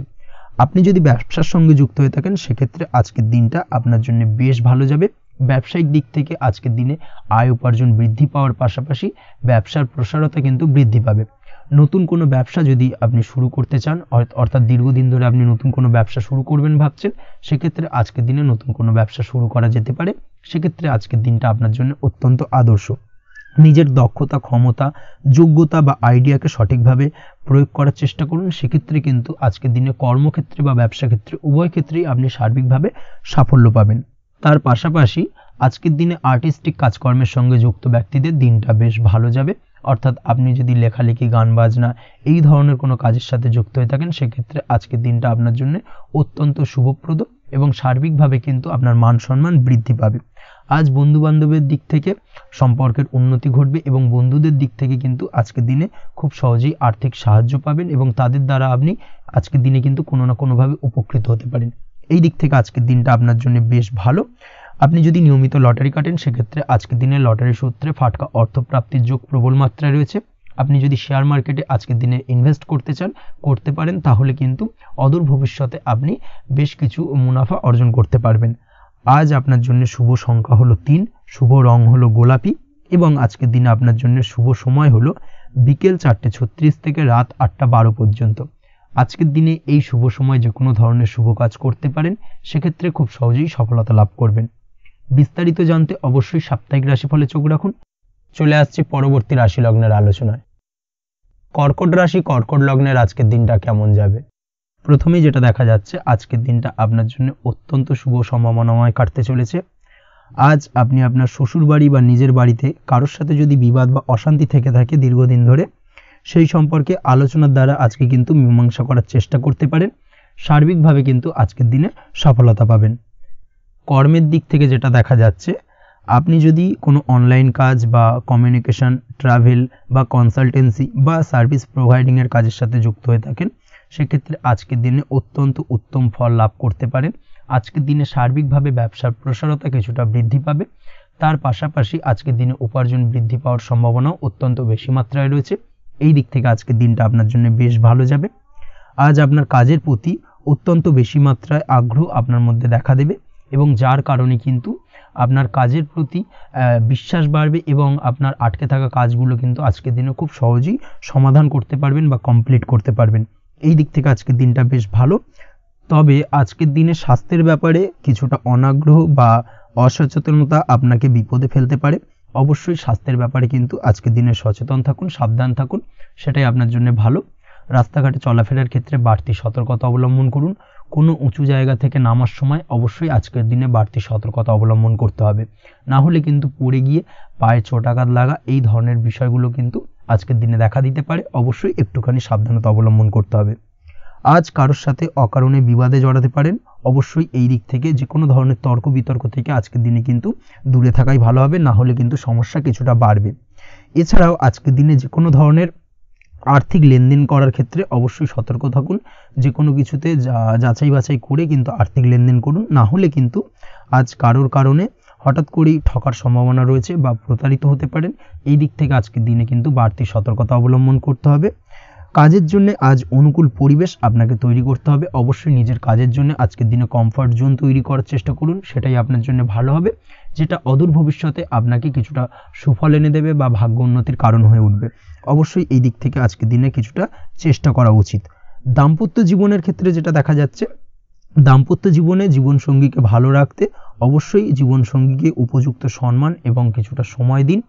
আপনি যদি ব্যবসার সঙ্গে যুক্ত হয়ে থাকেন, সেক্ষেত্রে আজকের দিনটা আপনার জন্য বেশ ভালো যাবে। ব্যবসায়িক দিক থেকে আজকের দিনে আয় উপার্জন বৃদ্ধি পাওয়ার পাশাপাশি ব্যবসার প্রসারতা কিন্তু বৃদ্ধি পাবে। নতুন কোনো ব্যবসা যদি আপনি শুরু করতে চান, অর্থাৎ দীর্ঘদিন ধরে আপনি নতুন কোনো ব্যবসা শুরু করবেন ভাবছেন, সেক্ষেত্রে আজকের দিনে নতুন কোনো ব্যবসা শুরু করা যেতে পারে। সেক্ষেত্রে আজকের দিনটা আপনার জন্য অত্যন্ত আদর্শ। নিজের দক্ষতা, ক্ষমতা, যোগ্যতা বা আইডিয়াকে সঠিকভাবে প্রয়োগ করার চেষ্টা করুন। সেক্ষেত্রে কিন্তু আজকের দিনে কর্মক্ষেত্রে বা ব্যবসা ক্ষেত্রে উভয় ক্ষেত্রেই আপনি সার্বিকভাবে সাফল্য পাবেন। তার পাশাপাশি আজকের দিনে আর্টিস্টিক কাজকর্মের সঙ্গে যুক্ত ব্যক্তিদের দিনটা বেশ ভালো যাবে। অর্থাৎ আপনি যদি লেখালেখি, গান বাজনা এই ধরনের কোনো কাজের সাথে যুক্ত হয়ে থাকেন, সেক্ষেত্রে আজকের দিনটা আপনার জন্য অত্যন্ত শুভপ্রদ এবং সার্বিকভাবে কিন্তু আপনার মান সম্মান বৃদ্ধি পাবে। আজ বন্ধু বান্ধবের দিক থেকে সম্পর্কের উন্নতি ঘটবে এবং বন্ধুদের দিক থেকে কিন্তু আজকের দিনে খুব সহজেই আর্থিক সাহায্য পাবেন এবং তাদের দ্বারা আপনি আজকের দিনে কিন্তু কোনো না কোনোভাবে উপকৃত হতে পারেন। এই দিক থেকে আজকের দিনটা আপনার জন্য বেশ ভালো। আপনি যদি নিয়মিত লটারি কাটেন, সেক্ষেত্রে আজকের দিনে লটারি সূত্রে ফাটকা অর্থপ্রাপ্তির যোগ প্রবল মাত্রায় রয়েছে। আপনি যদি শেয়ার মার্কেটে আজকের দিনে ইনভেস্ট করতে চান করতে পারেন, তাহলে কিন্তু অদূর ভবিষ্যতে আপনি বেশ কিছু মুনাফা অর্জন করতে পারবেন। আজ আপনার জন্য শুভ সংখ্যা হলো 3, শুভ রং হলো গোলাপি এবং আজকের দিনে আপনার জন্য শুভ সময় হলো বিকেল 4:36 থেকে রাত 8:12 পর্যন্ত। আজকের দিনে এই শুভ সময় যে কোনো ধরনের শুভ কাজ করতে পারেন, সেক্ষেত্রে খুব সহজেই সফলতা লাভ করবেন। বিস্তারিত জানতে অবশ্যই সাপ্তাহিক রাশিফলে চোখ রাখুন। চলে আসছি পরবর্তী রাশি লগ্নের আলোচনায়। কর্কট রাশি, কর্কট লগ্নের আজকের দিনটা কেমন যাবে? প্রথমেই যেটা দেখা যাচ্ছে, আজকের দিনটা আপনার জন্য অত্যন্ত শুভ সম্ভাবনাময় কাটতে চলেছে। আজ আপনি আপনার শ্বশুর বাড়ি বা নিজের বাড়িতে কারোর সাথে যদি বিবাদ বা অশান্তি থেকে থাকে দীর্ঘদিন ধরে, সেই সম্পর্কে আলোচনার দ্বারা আজকে কিন্তু মীমাংসা করার চেষ্টা করতে পারেন। সার্বিকভাবে কিন্তু আজকের দিনে সফলতা পাবেন। কর্মের দিক থেকে যেটা দেখা যাচ্ছে, আপনি যদি কোনো অনলাইন কাজ বা কমিউনিকেশন, ট্রাভেল বা কনসালটেন্সি বা সার্ভিস প্রোভাইডিংয়ের কাজের সাথে যুক্ত হয়ে থাকেন, সেক্ষেত্রে আজকের দিনে অত্যন্ত উত্তম ফল লাভ করতে পারেন। আজকের দিনে সার্বিকভাবে ব্যবসার প্রসারতা কিছুটা বৃদ্ধি পাবে। তার পাশাপাশি আজকের দিনে উপার্জন বৃদ্ধি পাওয়ার সম্ভাবনাও অত্যন্ত বেশি মাত্রায় রয়েছে। এই দিক থেকে আজকের দিনটা আপনার জন্য বেশ ভালো যাবে। আজ আপনার কাজের প্রতি অত্যন্ত বেশি মাত্রায় আগ্রহ আপনার মধ্যে দেখা দেবে এবং যার কারণে কিন্তু আপনার কাজের প্রতি বিশ্বাস বাড়বে এবং আপনার আটকে থাকা কাজগুলো কিন্তু আজকের দিনে খুব সহজেই সমাধান করতে পারবেন বা কমপ্লিট করতে পারবেন। এই দিক থেকে আজকের দিনটা বেশ ভালো। তবে আজকের দিনে স্বাস্থ্যের ব্যাপারে কিছুটা অনাগ্রহ বা অসচেতনতা আপনাকে বিপদে ফেলতে পারে। অবশ্যই স্বাস্থ্যের ব্যাপারে কিন্তু আজকের দিনে সচেতন থাকুন, সাবধান থাকুন, সেটাই আপনার জন্য ভালো। রাস্তাঘাটে চলাফেরার ক্ষেত্রে বাড়তি সতর্কতা অবলম্বন করুন। কোনো উঁচু জায়গা থেকে নামার সময় অবশ্যই আজকের দিনে বাড়তি সতর্কতা অবলম্বন করতে হবে, না হলে কিন্তু পড়ে গিয়ে পায়ে চোটাঘাত লাগা এই ধরনের বিষয়গুলো কিন্তু আজকের দিনে দেখা দিতে পারে। অবশ্যই একটুখানি সাবধানতা অবলম্বন করতে হবে। আজ কারোর সাথে অকারণে বিবাদে জড়াতে পারেন। অবশ্যই এই দিক থেকে যে কোনো ধরনের তর্ক বিতর্ক থেকে আজকের দিনে কিন্তু দূরে থাকাই ভালো হবে, না হলে কিন্তু সমস্যা কিছুটা বাড়বে। এছাড়াও আজকের দিনে যে কোনো ধরনের আর্থিক লেনদেন করার ক্ষেত্রে অবশ্যই সতর্ক থাকুন। যে কোনো কিছুতে যাচাই বাছাই করে কিন্তু আর্থিক লেনদেন করুন, না হলে কিন্তু আজ কারোর কারণে হঠাৎ করেই ঠকার সম্ভাবনা রয়েছে বা প্রতারিত হতে পারেন। এই দিক থেকে আজকের দিনে কিন্তু বাড়তি সতর্কতা অবলম্বন করতে হবে। কাজের জন্য আজ অনুকূল পরিবেশ আপনাকে তৈরি করতে হবে। অবশ্যই নিজের কাজের জন্য আজকের দিনে কমফর্ট জোন তৈরি করার চেষ্টা করুন, সেটাই আপনার জন্য ভালো হবে, যেটা অদূর ভবিষ্যতে আপনাকে কিছুটা সুফল এনে দেবে বা ভাগ্য উন্নতির কারণ হয়ে উঠবে। অবশ্যই এই দিক থেকে আজকের দিনে কিছুটা চেষ্টা করা উচিত। দাম্পত্য জীবনের ক্ষেত্রে যেটা দেখা যাচ্ছে, দাম্পত্য জীবনে জীবনসঙ্গীকে ভালো রাখতে অবশ্যই জীবনসঙ্গীকে উপযুক্ত সম্মান এবং কিছুটা সময় দিন।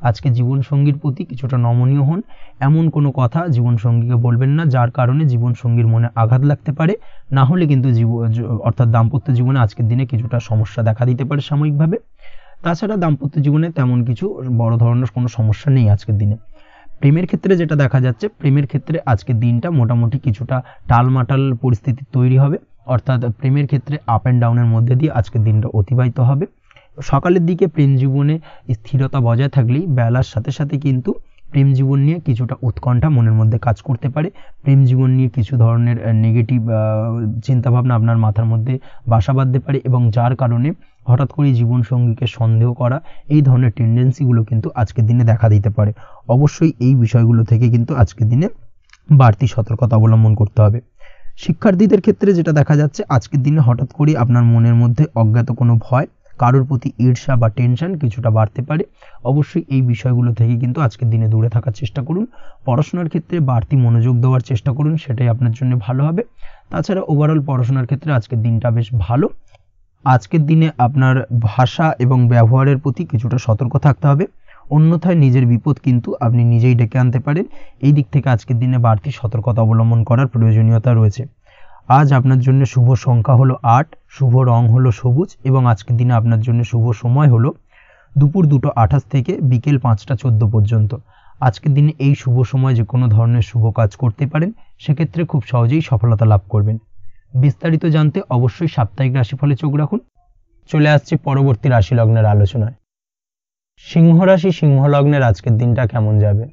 আজকে জীবনসঙ্গীর প্রতি কিছুটা নমনীয় হন। এমন কোনো কথা জীবনসঙ্গীকে বলবেন না যার কারণে জীবনসঙ্গীর মনে আঘাত লাগতে পারে, না হলে কিন্তু অর্থাৎ দাম্পত্য জীবনে আজকের দিনে কিছুটা সমস্যা দেখা দিতে পারে সাময়িকভাবে। তাছাড়া দাম্পত্য জীবনে তেমন কিছু বড় ধরনের কোনো সমস্যা নেই আজকের দিনে। প্রেমের ক্ষেত্রে যেটা দেখা যাচ্ছে, প্রেমের ক্ষেত্রে আজকের দিনটা মোটামুটি কিছুটা টালমাটাল পরিস্থিতি তৈরি হবে, অর্থাৎ প্রেমের ক্ষেত্রে আপ অ্যান্ড ডাউনের মধ্যে দিয়ে আজকের দিনটা অতিবাহিত হবে। সকালের দিকে প্রেম জীবনে স্থিরতা বজায় থাকলেই বেলার সাথে সাথে কিন্তু প্রেম জীবন নিয়ে কিছুটা উৎকণ্ঠা মনের মধ্যে কাজ করতে পারে। প্রেম জীবন নিয়ে কিছু ধরনের নেগেটিভ চিন্তাভাবনা আপনার মাথার মধ্যে বাসা বাঁধতে পারে এবং যার কারণে হঠাৎ করে জীবনসঙ্গীকে সন্দেহ করা এই ধরনের টেন্ডেন্সিগুলো কিন্তু আজকের দিনে দেখা দিতে পারে। অবশ্যই এই বিষয়গুলো থেকে কিন্তু আজকের দিনে বাড়তি সতর্কতা অবলম্বন করতে হবে। শিক্ষার্থীদের ক্ষেত্রে যেটা দেখা যাচ্ছে, আজকের দিনে হঠাৎ করে আপনার মনের মধ্যে অজ্ঞাত কোনো ভয়, কারোর প্রতি ঈর্ষা বা টেনশন কিছুটা বাড়তে পারে। অবশ্যই এই বিষয়গুলো থেকে কিন্তু আজকের দিনে দূরে থাকার চেষ্টা করুন। পড়াশোনার ক্ষেত্রে বাড়তি মনোযোগ দেওয়ার চেষ্টা করুন, সেটাই আপনার জন্য ভালো হবে। তাছাড়া ওভারঅল পড়াশোনার ক্ষেত্রে আজকের দিনটা বেশ ভালো। আজকের দিনে আপনার ভাষা এবং ব্যবহারের প্রতি কিছুটা সতর্ক থাকতে হবে, অন্যথায় নিজের বিপদ কিন্তু আপনি নিজেই ডেকে আনতে পারেন। এই দিক থেকে আজকের দিনে বাড়তি সতর্কতা অবলম্বন করার প্রয়োজনীয়তা রয়েছে। আজ আপনার জন্য শুভ সংখ্যা হলো 8, শুভ রং হলো সবুজ এবং আজকের দিনে আপনার জন্য শুভ সময় হলো দুপুর 2:28 থেকে বিকেল 5:14 পর্যন্ত। আজকের দিনে এই শুভ সময় যে কোনো ধরনের শুভ কাজ করতে পারেন, সেক্ষেত্রে খুব সহজেই সফলতা লাভ করবেন। বিস্তারিত জানতে অবশ্যই সাপ্তাহিক রাশিফলে চোখ রাখুন। চলে আসছি পরবর্তী রাশি লগ্নের আলোচনায়। সিংহ রাশি, সিংহ লগ্নের আজকের দিনটা কেমন যাবে?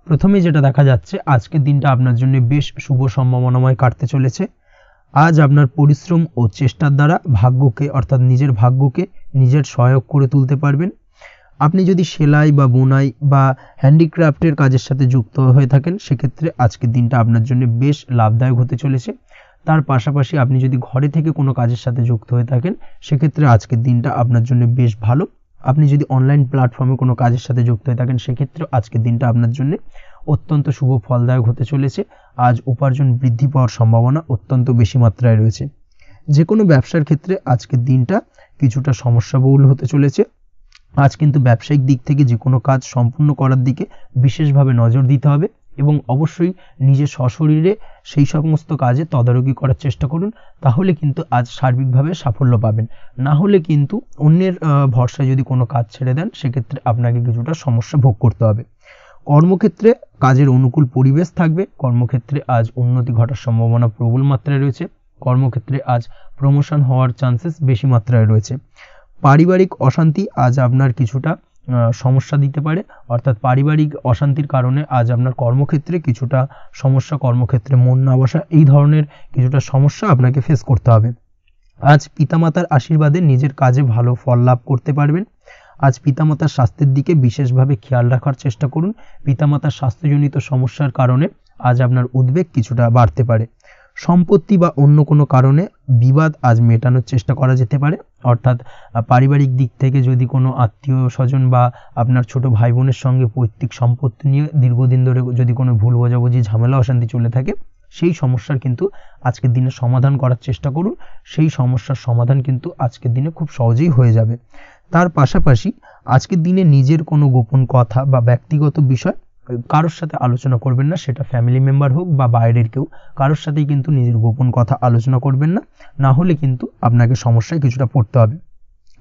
প্রথমে যেটা দেখা যাচ্ছে, আজকের দিনটা আপনার জন্য বেশ শুভ সম্ভাবনাময় কাটতে চলেছে। আজ আপনার পরিশ্রম ও চেষ্টার দ্বারা ভাগ্যকে অর্থাৎ নিজের ভাগ্যকে নিজের সহায়ক করে তুলতে পারবেন। আপনি যদি সেলাই বা বুনাই বা হ্যান্ডিক্রাফটের কাজের সাথে যুক্ত হয়ে থাকেন সেক্ষেত্রে আজকের দিনটা আপনার জন্য বেশ লাভদায়ক হতে চলেছে। তার পাশাপাশি আপনি যদি ঘরে থেকে কোনো কাজের সাথে যুক্ত হয়ে থাকেন সেক্ষেত্রে আজকের দিনটা আপনার জন্য বেশ ভালো। আপনি যদি অনলাইন প্ল্যাটফর্মে কোনো কাজের সাথে যুক্ত হয়ে থাকেন সেক্ষেত্রে আজকের দিনটা আপনার জন্য অত্যন্ত শুভ ফলদায়ক হতে চলেছে। আজ উপার্জন বৃদ্ধি পাওয়ার সম্ভাবনা অত্যন্ত বেশি মাত্রায় রয়েছে। যে কোনো ব্যবসার ক্ষেত্রে আজকের দিনটা কিছুটা সমস্যাবহুল হতে চলেছে। আজ কিন্তু ব্যবসায়িক দিক থেকে যে কোনো কাজ সম্পূর্ণ করার দিকে বিশেষভাবে নজর দিতে হবে এবং অবশ্যই নিজের সশরীরে সেই সমস্ত কাজে তদারকি করার চেষ্টা করুন, তাহলে কিন্তু আজ সার্বিকভাবে সাফল্য পাবেন। না হলে কিন্তু অন্যের ভরসায় যদি কোনো কাজ ছেড়ে দেন সেক্ষেত্রে আপনাকে কিছুটা সমস্যা ভোগ করতে হবে। কর্মক্ষেত্রে কাজের অনুকূল পরিবেশ থাকবে। কর্মক্ষেত্রে আজ উন্নতি ঘটার সম্ভাবনা প্রবল মাত্রায় রয়েছে। কর্মক্ষেত্রে আজ প্রমোশন হওয়ার চান্সেস বেশি মাত্রায় রয়েছে। পারিবারিক অশান্তি আজ আপনার কিছুটা সমস্যা দিতে পারে, অর্থাৎ পারিবারিক অশান্তির কারণে আজ আপনার কর্মক্ষেত্রে কিছুটা সমস্যা, কর্মক্ষেত্রে মন না বসা, এই ধরনের কিছুটা সমস্যা আপনাকে ফেস করতে হবে। আজ পিতামাতার আশীর্বাদে নিজের কাজে ভালো ফল লাভ করতে পারবেন। আজ পিতামাতার স্বাস্থ্যের দিকে বিশেষভাবে খেয়াল রাখার চেষ্টা করুন। পিতামাতার স্বাস্থ্যজনিত সমস্যার কারণে আজ আপনার উদ্বেগ কিছুটা বাড়তে পারে। সম্পত্তি বা অন্য কোনো কারণে বিবাদ আজ মেটানোর চেষ্টা করা যেতে পারে, অর্থাৎ পারিবারিক দিক থেকে যদি কোনো আত্মীয় স্বজন বা আপনার ছোট ভাই বোনের সঙ্গে পৈতৃক সম্পত্তি নিয়ে দীর্ঘদিন ধরে যদি কোনো ভুল বোঝাবুঝি, ঝামেলা অশান্তি চলে থাকে সেই সমস্যার কিন্তু আজকের দিনে সমাধান করার চেষ্টা করুন। সেই সমস্যার সমাধান কিন্তু আজকের দিনে খুব সহজেই হয়ে যাবে। তার পাশাপাশি আজকের দিনে নিজের কোনো গোপন কথা বা ব্যক্তিগত বিষয় কারোর সাথে আলোচনা করবেন না, সেটা ফ্যামিলি মেম্বার হোক বা বাইরের কেউ, কারোর সাথেই কিন্তু নিজের গোপন কথা আলোচনা করবেন না, না হলে কিন্তু আপনাকে সমস্যায় কিছুটা পড়তে হবে।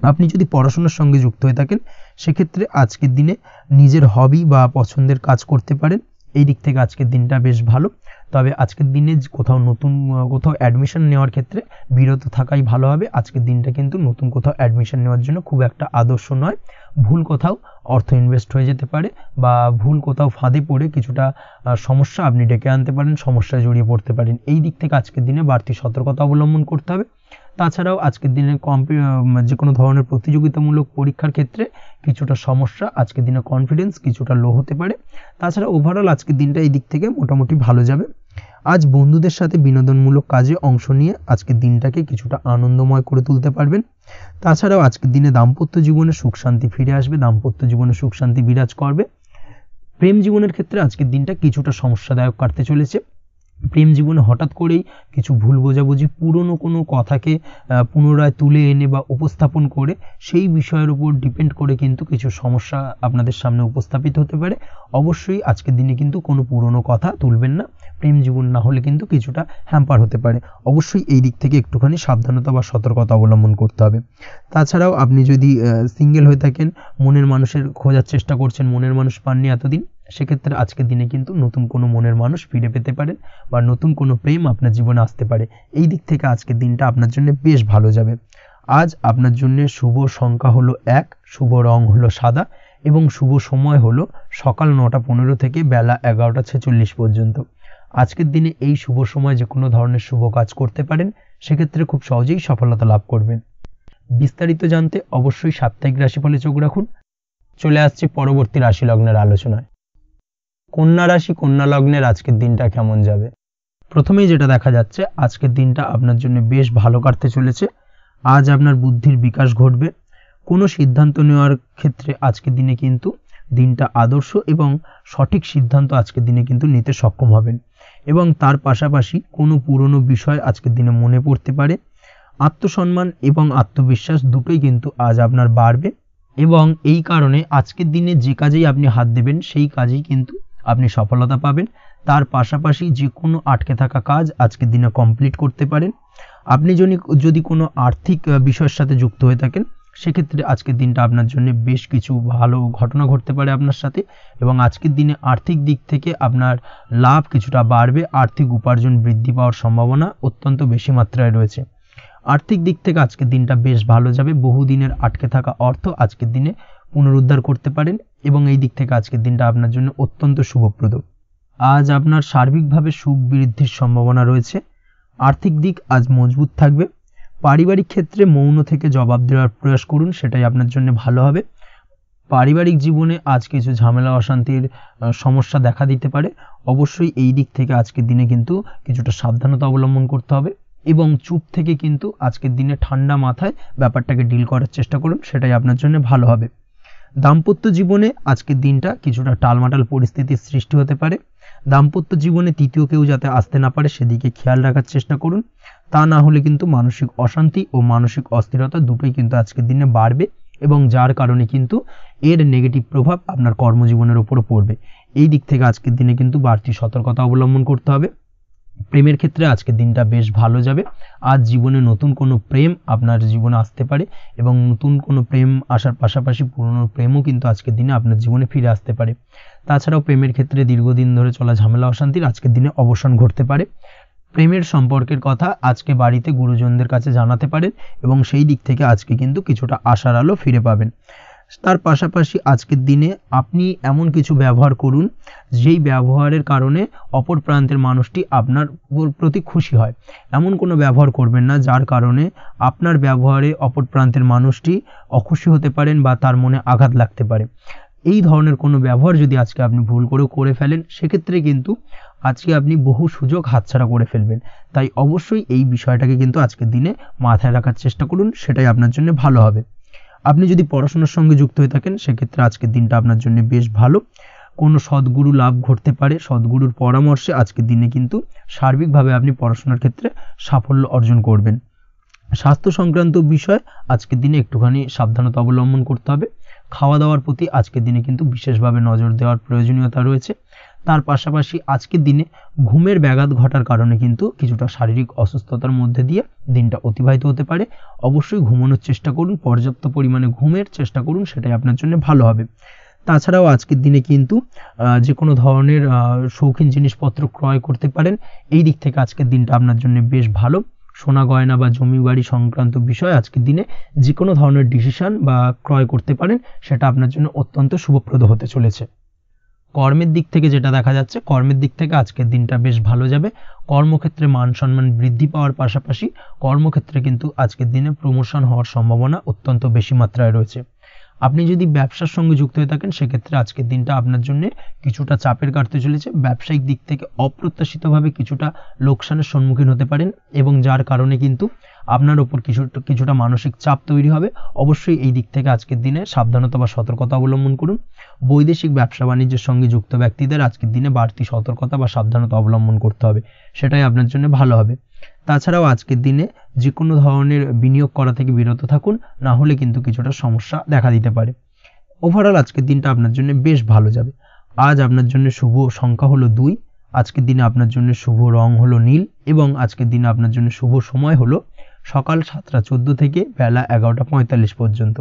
আপনি যদি পড়াশোনার সঙ্গে যুক্ত হয়ে থাকেন সেক্ষেত্রে আজকের দিনে নিজের হবি বা পছন্দের কাজ করতে পারেন। এই দিক থেকে আজকের দিনটা বেশ ভালো। তবে আজকের দিনে কোথাও অ্যাডমিশন নেওয়ার ক্ষেত্রে বিরত থাকাই ভালো হবে। আজকের দিনটা কিন্তু নতুন কোথাও অ্যাডমিশন নেওয়ার জন্য খুব একটা আদর্শ নয়। ভুল কোথাও অর্থ ইনভেস্ট হয়ে যেতে পারে বা ভুল কোথাও ফাঁদে পড়ে কিছুটা সমস্যা আপনি ডেকে আনতে পারেন, সমস্যায় জড়িয়ে পড়তে পারেন। এই দিক থেকে আজকের দিনে বাড়তি সতর্কতা অবলম্বন করতে হবে। তাছাড়াও আজকের দিনে যে কোনো ধরনের প্রতিযোগিতামূলক পরীক্ষার ক্ষেত্রে কিছুটা সমস্যা, আজকের দিনে কনফিডেন্স কিছুটা লো হতে পারে। তাছাড়া ওভারঅল আজকের দিনটা এই দিক থেকে মোটামুটি ভালো যাবে। আজ বন্ধুদের সাথে বিনোদনমূলক কাজে অংশ নিয়ে আজকের দিনটাকে কিছুটা আনন্দময় করে তুলতে পারবেন। তাছাড়াও আজকের দিনে দাম্পত্য জীবনে সুখ শান্তি ফিরে আসবে, দাম্পত্য জীবনে সুখ শান্তি বিরাজ করবে। প্রেম জীবনের ক্ষেত্রে আজকের দিনটা কিছুটা সমস্যাদায়ক কাটতে চলেছে। প্রেম জীবনে হঠাৎ করেই কিছু ভুল বোঝাবুঝি, পুরনো কোনো কথাকে পুনরায় তুলে এনে বা উপস্থাপন করে সেই বিষয়ের উপর ডিপেন্ড করে কিন্তু কিছু সমস্যা আপনাদের সামনে উপস্থাপিত হতে পারে। অবশ্যই আজকের দিনে কিন্তু কোনো পুরনো কথা তুলবেন না, প্রেম জীবন না হলে কিন্তু কিছুটা হ্যাম্পার হতে পারে। অবশ্যই এই দিক থেকে একটুখানি সাবধানতা বা সতর্কতা অবলম্বন করতে হবে। তাছাড়াও আপনি যদি সিঙ্গেল হয়ে থাকেন, মনের মানুষের খোঁজার চেষ্টা করছেন, মনের মানুষ পাননি এতদিন, সেক্ষেত্রে আজকের দিনে কিন্তু নতুন কোনো মনের মানুষ ফিরে পেতে পারেন বা নতুন কোনো প্রেম আপনার জীবনে আসতে পারে। এই দিক থেকে আজকের দিনটা আপনার জন্য বেশ ভালো যাবে। আজ আপনার জন্য শুভ সংখ্যা হলো 1, শুভ রং হলো সাদা এবং শুভ সময় হলো সকাল 9:15 থেকে বেলা 11:46 পর্যন্ত। আজকের দিনে এই শুভ সময় যে কোনো ধরনের শুভ কাজ করতে পারেন, সেক্ষেত্রে খুব সহজেই সফলতা লাভ করবেন। বিস্তারিত জানতে অবশ্যই সাপ্তাহিক রাশিফলে চোখ রাখুন। চলে আসছে পরবর্তী রাশি লগ্নের আলোচনায়। কন্যা রাশি, কন্যা লগ্নের আজকের দিনটা কেমন যাবে? প্রথমেই যেটা দেখা যাচ্ছে, আজকের দিনটা আপনার জন্য বেশ ভালো কাটতে চলেছে। আজ আপনার বুদ্ধির বিকাশ ঘটবে। কোনো সিদ্ধান্ত নেওয়ার ক্ষেত্রে আজকের দিনে কিন্তু দিনটা আদর্শ এবং সঠিক সিদ্ধান্ত আজকের দিনে কিন্তু নিতে সক্ষম হবেন এবং তার পাশাপাশি কোনো পুরনো বিষয় আজকের দিনে মনে পড়তে পারে। আত্মসম্মান এবং আত্মবিশ্বাস দুটোই কিন্তু আজ আপনার বাড়বে এবং এই কারণে আজকের দিনে যে কাজেই আপনি হাত দেবেন সেই কাজেই কিন্তু আপনি সফলতা পাবেন। তার পাশাপাশি যে কোনো আটকে থাকা কাজ আজকের দিনে কমপ্লিট করতে পারেন। আপনি যদি কোনো আর্থিক বিষয়ের সাথে যুক্ত হয়ে থাকেন, সেক্ষেত্রে আজকের দিনটা আপনার জন্য বেশ কিছু ভালো ঘটনা ঘটতে পারে আপনার সাথে এবং আজকের দিনে আর্থিক দিক থেকে আপনার লাভ কিছুটা বাড়বে। আর্থিক উপার্জন বৃদ্ধি পাওয়ার সম্ভাবনা অত্যন্ত বেশি মাত্রায় রয়েছে। আর্থিক দিক থেকে আজকের দিনটা বেশ ভালো যাবে। বহুদিনের আটকে থাকা অর্থ আজকের দিনে পুনরুদ্ধার করতে পারেন এবং এই দিক থেকে আজকের দিনটা আপনার জন্য অত্যন্ত শুভপ্রদ। আজ আপনার সার্বিকভাবে সুখ বৃদ্ধির সম্ভাবনা রয়েছে। আর্থিক দিক আজ মজবুত থাকবে। পারিবারিক ক্ষেত্রে মৌন থেকে জবাব দেওয়ার প্রয়াস করুন, সেটাই আপনার জন্য ভালো হবে। পারিবারিক জীবনে আজ কিছু ঝামেলা অশান্তির সমস্যা দেখা দিতে পারে। অবশ্যই এই দিক থেকে আজকের দিনে কিন্তু কিছুটা সাবধানতা অবলম্বন করতে হবে এবং চুপ থেকে কিন্তু আজকের দিনে ঠান্ডা মাথায় ব্যাপারটাকে ডিল করার চেষ্টা করুন, সেটাই আপনার জন্য ভালো হবে। দাম্পত্য জীবনে আজকের দিনটা কিছুটা টালমাটাল পরিস্থিতির সৃষ্টি হতে পারে। দাম্পত্য জীবনে তৃতীয় কেউ যাতে আসতে না পারে সেদিকে খেয়াল রাখার চেষ্টা করুন, তা না হলে কিন্তু মানসিক অশান্তি ও মানসিক অস্থিরতা দুটোই কিন্তু আজকের দিনে বাড়বে এবং যার কারণে কিন্তু এর নেগেটিভ প্রভাব আপনার কর্মজীবনের উপরও পড়বে। এই দিক থেকে আজকের দিনে কিন্তু বাড়তি সতর্কতা অবলম্বন করতে হবে। প্রেমের ক্ষেত্রে আজকের দিনটা বেশ ভালো যাবে। আজ জীবনে নতুন কোনো প্রেম আপনার জীবনে আসতে পারে এবং নতুন কোনো প্রেম আসার পাশাপাশি পুরনো প্রেমও কিন্তু আজকের দিনে আপনার জীবনে ফিরে আসতে পারে। তাছাড়াও প্রেমের ক্ষেত্রে দীর্ঘদিন ধরে চলা ঝামেলা অশান্তির আজকের দিনে অবসান ঘটতে পারে। প্রেমের সম্পর্কের কথা আজকে বাড়িতে গুরুজনদের কাছে জানাতে পারেন এবং সেই দিক থেকে আজকে কিন্তু কিছুটা আশার আলো ফিরে পাবেন। তার পাশাপাশি আজকের দিনে আপনি এমন কিছু ব্যবহার করুন যেই ব্যবহারের কারণে অপর প্রান্তের মানুষটি আপনার প্রতি খুশি হয়। এমন কোনো ব্যবহার করবেন না যার কারণে আপনার ব্যবহারে অপর প্রান্তের মানুষটি অখুশি হতে পারেন বা তার মনে আঘাত লাগতে পারে। এই ধরনের কোনো ব্যবহার যদি আজকে আপনি ভুল করে ফেলেন সেক্ষেত্রে কিন্তু আজকে আপনি বহু সুযোগ হাতছাড়া করে ফেলবেন। তাই অবশ্যই এই বিষয়টাকে কিন্তু আজকের দিনে মাথায় রাখার চেষ্টা করুন, সেটাই আপনার জন্য ভালো হবে। আপনি যদি পড়াশোনার সঙ্গে যুক্ত হয়ে থাকেন সেক্ষেত্রে আজকের দিনটা আপনার জন্য বেশ ভালো। কোনো সদ্গুরু লাভ ঘটতে পারে, সদ্গুরুর পরামর্শে আজকের দিনে কিন্তু সার্বিকভাবে আপনি পড়াশোনার ক্ষেত্রে সাফল্য অর্জন করবেন। স্বাস্থ্য সংক্রান্ত বিষয় আজকের দিনে একটুখানি সাবধানতা অবলম্বন করতে হবে। খাওয়া দাওয়ার প্রতি আজকের দিনে কিন্তু বিশেষভাবে নজর দেওয়ার প্রয়োজনীয়তা রয়েছে। তার পাশাপাশি আজকের দিনে ঘুমের ব্যাঘাত ঘটার কারণে কিন্তু কিছুটা শারীরিক অসুস্থতার মধ্যে দিয়ে দিনটা অতিবাহিত হতে পারে। অবশ্যই ঘুমানোর চেষ্টা করুন, পর্যাপ্ত পরিমাণে ঘুমের চেষ্টা করুন, সেটাই আপনার জন্য ভালো হবে। তাছাড়াও আজকের দিনে কিন্তু যে কোনো ধরনের শৌখিন জিনিসপত্র ক্রয় করতে পারেন। এই দিক থেকে আজকের দিনটা আপনার জন্য বেশ ভালো। সোনা গয়না বা জমি বাড়ি সংক্রান্ত বিষয় আজকের দিনে যে কোনো ধরনের ডিসিশন বা ক্রয় করতে পারেন, সেটা আপনার জন্য অত্যন্ত শুভপ্রদ হতে চলেছে। কর্মের দিক থেকে যেটা দেখা যাচ্ছে, কর্মের দিক থেকে আজকের দিনটা বেশ ভালো যাবে। কর্মক্ষেত্রে মান সম্মান বৃদ্ধি পাওয়ার পাশাপাশি কর্মক্ষেত্রে কিন্তু আজকের দিনে প্রমোশন হওয়ার সম্ভাবনা অত্যন্ত বেশি মাত্রায় রয়েছে। আপনি যদি ব্যবসার সঙ্গে যুক্ত হয়ে থাকেন সেক্ষেত্রে আজকের দিনটা আপনার জন্য কিছুটা চাপের কাটতে চলেছে। ব্যবসায়িক দিক থেকে অপ্রত্যাশিতভাবে কিছুটা লোকসানের সম্মুখীন হতে পারেন এবং যার কারণে কিন্তু আপনার উপর কিছুটা মানসিক চাপ তৈরি হবে। অবশ্যই এই দিক থেকে আজকের দিনে সাবধানতা বা সতর্কতা অবলম্বন করুন। বৈদেশিক ব্যবসা বাণিজ্যের সঙ্গে যুক্ত ব্যক্তিদের আজকের দিনে বাড়তি সতর্কতা বা সাবধানতা অবলম্বন করতে হবে, সেটাই আপনার জন্য ভালো হবে। তাছাড়াও আজকের দিনে যে কোনো ধরনের বিনিয়োগ করা থেকে বিরত থাকুন, না হলে কিন্তু কিছুটা সমস্যা দেখা দিতে পারে। ওভারঅল আজকের দিনটা আপনার জন্য বেশ ভালো যাবে। আজ আপনার জন্য শুভ সংখ্যা হলো 2। আজকের দিনে আপনার জন্য শুভ রং হলো নীল এবং আজকের দিনে আপনার জন্য শুভ সময় হলো সকাল 7:14 থেকে বেলা 11:45 পর্যন্ত।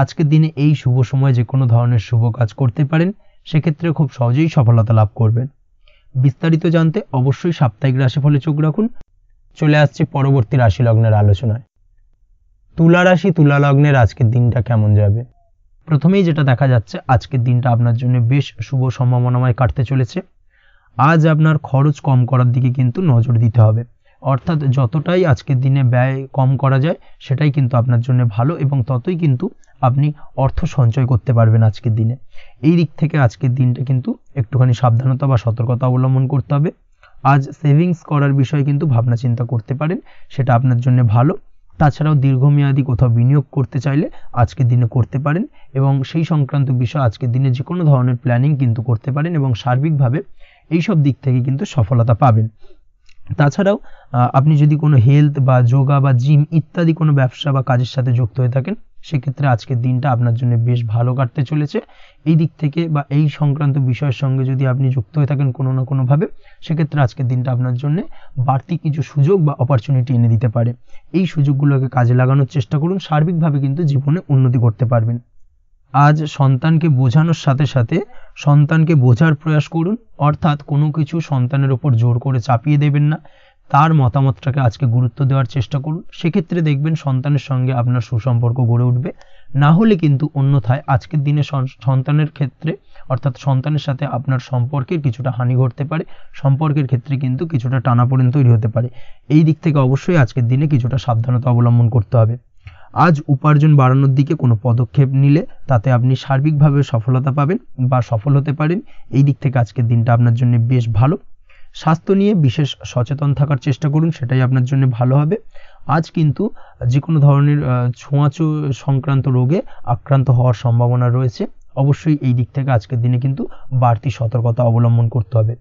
আজকের দিনে এই শুভ সময় যে কোনো ধরনের শুভ কাজ করতে পারেন, সেক্ষেত্রে খুব সহজেই সফলতা লাভ করবেন। বিস্তারিত জানতে অবশ্যই সাপ্তাহিক রাশিফলে চোখ রাখুন। চলে আসছে পরবর্তী রাশি লগ্নের আলোচনায়। তুলা রাশি, তুলা লগ্নের আজকের দিনটা কেমন যাবে? প্রথমেই যেটা দেখা যাচ্ছে, আজকের দিনটা আপনার জন্য বেশ শুভ সম্ভাবনাময় কাটতে চলেছে। আজ আপনার খরচ কম করার দিকে কিন্তু নজর দিতে হবে, অর্থাৎ যতটাই আজকের দিনে ব্যয় কম করা যায় সেটাই কিন্তু আপনার জন্য ভালো এবং ততই কিন্তু আপনি অর্থ সঞ্চয় করতে পারবেন আজকের দিনে। এই দিক থেকে আজকের দিনটা কিন্তু একটুখানি সাবধানতা বা সতর্কতা অবলম্বন করতে হবে। আজ সেভিংস করার বিষয়ে কিন্তু ভাবনা চিন্তা করতে পারেন, সেটা আপনার জন্য ভালো। তাছাড়াও দীর্ঘমেয়াদী কোথাও বিনিয়োগ করতে চাইলে আজকের দিনে করতে পারেন এবং সেই সংক্রান্ত বিষয় আজকের দিনে যে কোনো ধরনের প্ল্যানিং কিন্তু করতে পারেন এবং সার্বিকভাবে এইসব দিক থেকে কিন্তু সফলতা পাবেন। তাছাড়াও আপনি যদি কোনো হেলথ বা যোগা বা জিম ইত্যাদি কোনো ব্যবসা বা কাজের সাথে যুক্ত হয়ে থাকেন, সেক্ষেত্রে আজকের দিনটা আপনার জন্য বেশ ভালো কাটতে চলেছে। এই দিক থেকে বা এই সংক্রান্ত বিষয়ের সঙ্গে যদি আপনি যুক্ত হয়ে থাকেন কোনো না কোনোভাবে, সেক্ষেত্রে আজকের দিনটা আপনার জন্য বাড়তি কিছু সুযোগ বা অপরচুনিটি এনে দিতে পারে। এই সুযোগগুলোকে কাজে লাগানোর চেষ্টা করুন, সার্বিকভাবে কিন্তু জীবনে উন্নতি করতে পারবেন। আজ সন্তানকে বোঝানোর সাথে সাথে সন্তানকে বোঝার প্রয়াস করুন, অর্থাৎ কোনো কিছু সন্তানের ওপর জোর করে চাপিয়ে দেবেন না, তার মতামতটাকে আজকে গুরুত্ব দেওয়ার চেষ্টা করুন। সেক্ষেত্রে দেখবেন সন্তানের সঙ্গে আপনার সুসম্পর্ক গড়ে উঠবে। না হলে কিন্তু অন্যথায় আজকের দিনে সন্তানের ক্ষেত্রে অর্থাৎ সন্তানের সাথে আপনার সম্পর্কের কিছুটা হানি ঘটতে পারে, সম্পর্কের ক্ষেত্রে কিন্তু কিছুটা টানাপোড়েন তৈরি হতে পারে। এই দিক থেকে অবশ্যই আজকের দিনে কিছুটা সাবধানতা অবলম্বন করতে হবে। আজ উপার্জন বাড়ানোর দিকে কোনো পদক্ষেপ নিলে তাতে আপনি সার্বিকভাবে সফলতা পাবেন বা সফল হতে পারেন। এই দিক থেকে আজকের দিনটা আপনার জন্য বেশ ভালো। স্বাস্থ্য নিয়ে বিশেষ সচেতন থাকার চেষ্টা করুন, সেটাই আপনার জন্য ভালো হবে। আজ কিন্তু যে কোনো ধরনের ছোঁয়াচে সংক্রান্ত রোগে আক্রান্ত হওয়ার সম্ভাবনা রয়েছে। অবশ্যই এই দিক থেকে আজকের দিনে কিন্তু বাড়তি সতর্কতা অবলম্বন করতে হবে।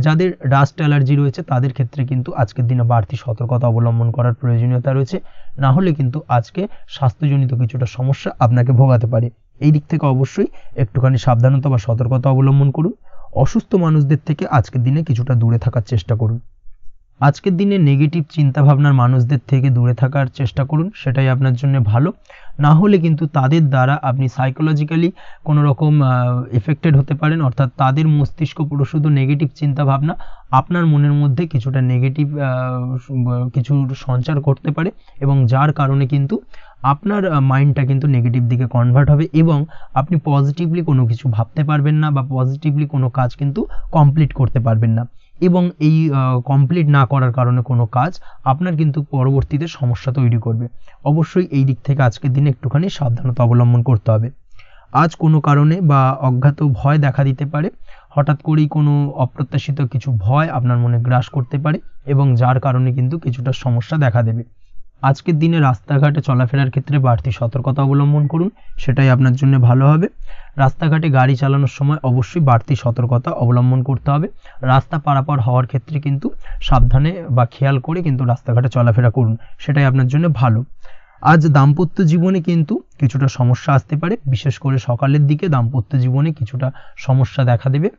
যাদের ডাস্ট অ্যালার্জি রয়েছে তাদের ক্ষেত্রে কিন্তু আজকের দিনে বাড়তি সতর্কতা অবলম্বন করার প্রয়োজনীয়তা রয়েছে, না হলে কিন্তু আজকে স্বাস্থ্যজনিত কিছুটা সমস্যা আপনাকে ভোগাতে পারে। এই দিক থেকে অবশ্যই একটুখানি সাবধানতা বা সতর্কতা অবলম্বন করুন। অসুস্থ মানুষদের থেকে আজকের দিনে কিছুটা দূরে থাকার চেষ্টা করুন। আজকের দিনে নেগেটিভ চিন্তাভাবনার মানুষদের থেকে দূরে থাকার চেষ্টা করুন, সেটাই আপনার জন্য ভালো। না হলে কিন্তু তাদের দ্বারা আপনি সাইকোলজিক্যালি কোনো রকম এফেক্টেড হতে পারেন, অর্থাৎ তাদের মস্তিষ্ক পুরো শুধু নেগেটিভ চিন্তাভাবনা আপনার মনের মধ্যে কিছুটা নেগেটিভ কিছু সঞ্চার করতে পারে, এবং যার কারণে কিন্তু আপনার মাইন্ডটা কিন্তু নেগেটিভ দিকে কনভার্ট হবে এবং আপনি পজিটিভলি কোনো কিছু ভাবতে পারবেন না বা পজিটিভলি কোনো কাজ কিন্তু কমপ্লিট করতে পারবেন না, এবং এই কমপ্লিট না করার কারণে কোনো কাজ আপনার কিন্তু পরবর্তীতে সমস্যা তৈরি করবে। অবশ্যই এই দিক থেকে আজকের দিনে একটুখানি সাবধানতা অবলম্বন করতে হবে। আজ কোনো কারণে বা অজ্ঞাত ভয় দেখা দিতে পারে, হঠাৎ করেই কোনো অপ্রত্যাশিত কিছু ভয় আপনার মনে গ্রাস করতে পারে এবং যার কারণে কিন্তু কিছুটা সমস্যা দেখা দেবে। আজকের দিনে রাস্তাঘাটে চলাফেরার ক্ষেত্রে বাড়তি সতর্কতা অবলম্বন করুন, সেটাই আপনার জন্য ভালো হবে। রাস্তাঘাটে গাড়ি চালানোর সময় অবশ্যই বাড়তি সতর্কতা অবলম্বন করতে হবে। রাস্তা পারাপার হওয়ার ক্ষেত্রে কিন্তু সাবধানে বা খেয়াল করে কিন্তু রাস্তাঘাটে চলাফেরা করুন, সেটাই আপনার জন্য ভালো। আজ দাম্পত্য জীবনে কিন্তু কিছুটা সমস্যা আসতে পারে, বিশেষ করে সকালের দিকে দাম্পত্য জীবনে কিছুটা সমস্যা দেখা দেবে।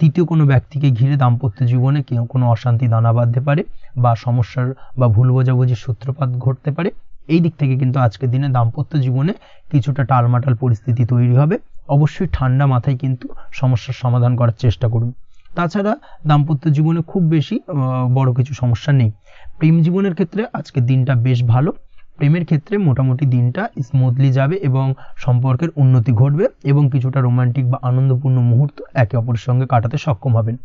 তৃতীয় কোনো ব্যক্তিকে ঘিরে দাম্পত্য জীবনে কোনো অশান্তি দানা বাঁধতে পারে বা সমস্যার বা ভুল বোঝাবুঝির সূত্রপাত ঘটতে পারে। এই দিক থেকে কিন্তু আজকের দিনে দাম্পত্য জীবনে কিছুটা টালমাটাল পরিস্থিতি তৈরি হবে। অবশ্যই ঠান্ডা মাথায় কিন্তু সমস্যার সমাধান করার চেষ্টা করুন। তাছাড়া দাম্পত্য জীবনে খুব বেশি বড় কিছু সমস্যা নেই। প্রেম জীবনের ক্ষেত্রে আজকের দিনটা বেশ ভালো। প্রেমের ক্ষেত্রে মোটামুটি দিনটা স্মুথলি যাবে এবং সম্পর্কের উন্নতি ঘটবে এবং কিছুটা রোমান্টিক বা আনন্দপূর্ণ মুহূর্ত একে অপরের সঙ্গে কাটাতে সক্ষম হবেন।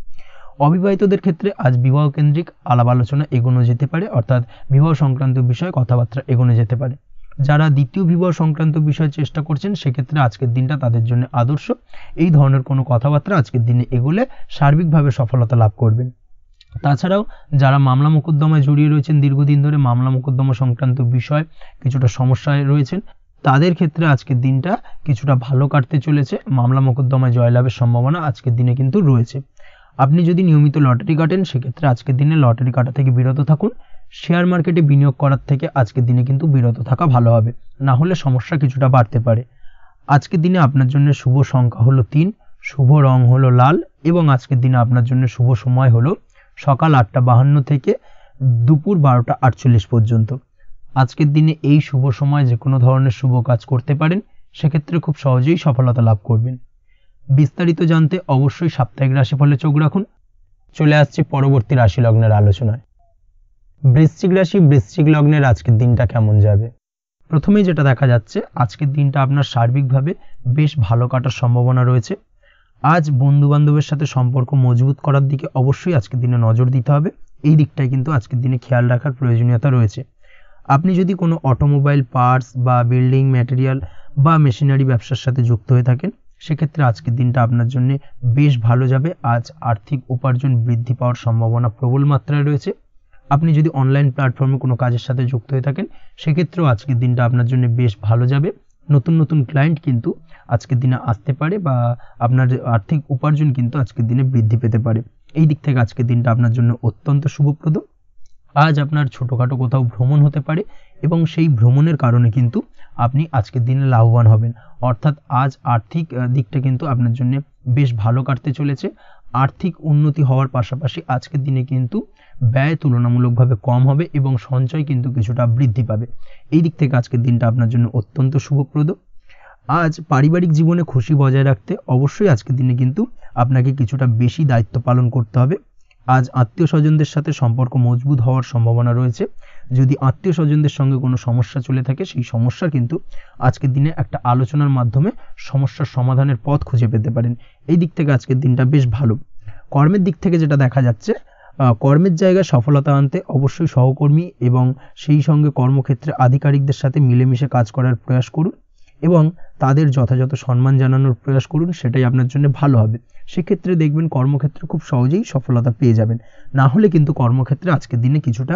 অবিবাহিতদের ক্ষেত্রে আজ বিবাহ কেন্দ্রিক আলাপ আলোচনা এগোনো যেতে পারে, অর্থাৎ বিবাহ সংক্রান্ত বিষয়ে কথাবার্তা এগোনো যেতে পারে। যারা দ্বিতীয় বিবাহ সংক্রান্ত বিষয়ে চেষ্টা করছেন সেক্ষেত্রে আজকের দিনটা তাদের জন্য আদর্শ। এই ধরনের কোনো কথাবার্তা আজকের দিনে এগোলে সার্বিকভাবে সফলতা লাভ করবেন। তাছাড়াও যারা মামলা মোকদ্দমায় জড়িয়ে রয়েছেন, দীর্ঘদিন ধরে মামলা মোকদ্দমা সংক্রান্ত বিষয় কিছুটা সমস্যায় রয়েছেন, তাদের ক্ষেত্রে আজকের দিনটা কিছুটা ভালো কাটতে চলেছে। মামলা মোকদ্দমায় জয়লাভের সম্ভাবনা আজকের দিনে কিন্তু রয়েছে। আপনি যদি নিয়মিত লটারি কাটেন সেক্ষেত্রে আজকের দিনে লটারি কাটা থেকে বিরত থাকুন। শেয়ার মার্কেটে বিনিয়োগ করার থেকে আজকের দিনে কিন্তু বিরত থাকা ভালো হবে, না হলে সমস্যা কিছুটা বাড়তে পারে। আজকের দিনে আপনার জন্য শুভ সংখ্যা হলো 3, শুভ রং হলো লাল এবং আজকের দিনে আপনার জন্য শুভ সময় হলো সকাল 8:52 থেকে দুপুর 12:48 পর্যন্ত। আজকের দিনে এই শুভ সময় যে কোনো ধরনের শুভ কাজ করতে পারেন, সেক্ষেত্রে খুব সহজেই সফলতা লাভ করবেন। বিস্তারিত জানতে অবশ্যই সাপ্তাহিক রাশিফলে চোখ রাখুন। চলে আসছে পরবর্তী রাশি লগ্নের আলোচনায়। বৃশ্চিক রাশি, বৃশ্চিক লগ্নের আজকের দিনটা কেমন যাবে? প্রথমেই যেটা দেখা যাচ্ছে, আজকের দিনটা আপনার সার্বিকভাবে বেশ ভালো কাটার সম্ভাবনা রয়েছে। আজ বন্ধু বান্ধবের সাথে সম্পর্ক মজবুত করার দিকে অবশ্যই আজকের দিনে নজর দিতে হবে। এই দিকটাই কিন্তু আজকের দিনে খেয়াল রাখার প্রয়োজনীয়তা রয়েছে। আপনি যদি কোনো অটোমোবাইল পার্টস বা বিল্ডিং ম্যাটেরিয়াল বা মেশিনারি ব্যবসার সাথে যুক্ত হয়ে থাকেন, সেক্ষেত্রে আজকের দিনটা আপনার জন্য বেশ ভালো যাবে। আজ আর্থিক উপার্জন বৃদ্ধি পাওয়ার সম্ভাবনা প্রবল মাত্রায় রয়েছে। আপনি যদি অনলাইন প্ল্যাটফর্মে কোনো কাজের সাথে যুক্ত হয়ে থাকেন, সেক্ষেত্রেও আজকের দিনটা আপনার জন্য বেশ ভালো যাবে। নতুন নতুন ক্লায়েন্ট কিন্তু আজকের দিনে আসতে পারে বা আপনার আর্থিক উপার্জন কিন্তু আজকের দিনে বৃদ্ধি পেতে পারে। এই দিক থেকে আজকের দিনটা আপনার জন্য অত্যন্ত শুভপ্রদ। আজ আপনার ছোটোখাটো কোথাও ভ্রমণ হতে পারে এবং সেই ভ্রমণের কারণে কিন্তু আপনি আজকের দিনে লাভবান হবেন। অর্থাৎ আজ আর্থিক দিকটা কিন্তু আপনার জন্য বেশ ভালো কাটতে চলেছে। আর্থিক উন্নতি হওয়ার পাশাপাশি আজকের দিনে কিন্তু ব্যয় তুলনামূলকভাবে কম হবে এবং সঞ্চয় কিন্তু কিছুটা বৃদ্ধি পাবে। এই দিক থেকে আজকের দিনটা আপনার জন্য অত্যন্ত শুভপ্রদ। আজ পারিবারিক জীবনে খুশি বজায় রাখতে অবশ্যই আজকের দিনে কিন্তু আপনাকে কিছুটা বেশি দায়িত্ব পালন করতে হবে। আজ আত্মীয় স্বজনদের সাথে সম্পর্ক মজবুত হওয়ার সম্ভাবনা রয়েছে। যদি আত্মীয় স্বজনদের সঙ্গে কোনো সমস্যা চলে থাকে, সেই সমস্যা কিন্তু আজকের দিনে একটা আলোচনার মাধ্যমে সমস্যার সমাধানের পথ খুঁজে পেতে পারেন। এই দিক থেকে আজকের দিনটা বেশ ভালো। কর্মের দিক থেকে যেটা দেখা যাচ্ছে, কর্মের জায়গায় সফলতা আনতে অবশ্যই সহকর্মী এবং সেই সঙ্গে কর্মক্ষেত্রে আধিকারিকদের সাথে মিলেমিশে কাজ করার প্রয়াস করুন এবং তাদের যথাযথ সম্মান জানানোর প্রয়াস করুন, সেটাই আপনার জন্য ভালো হবে। সেক্ষেত্রে দেখবেন কর্মক্ষেত্রে খুব সহজেই সফলতা পেয়ে যাবেন। না হলে কিন্তু কর্মক্ষেত্রে আজকের দিনে কিছুটা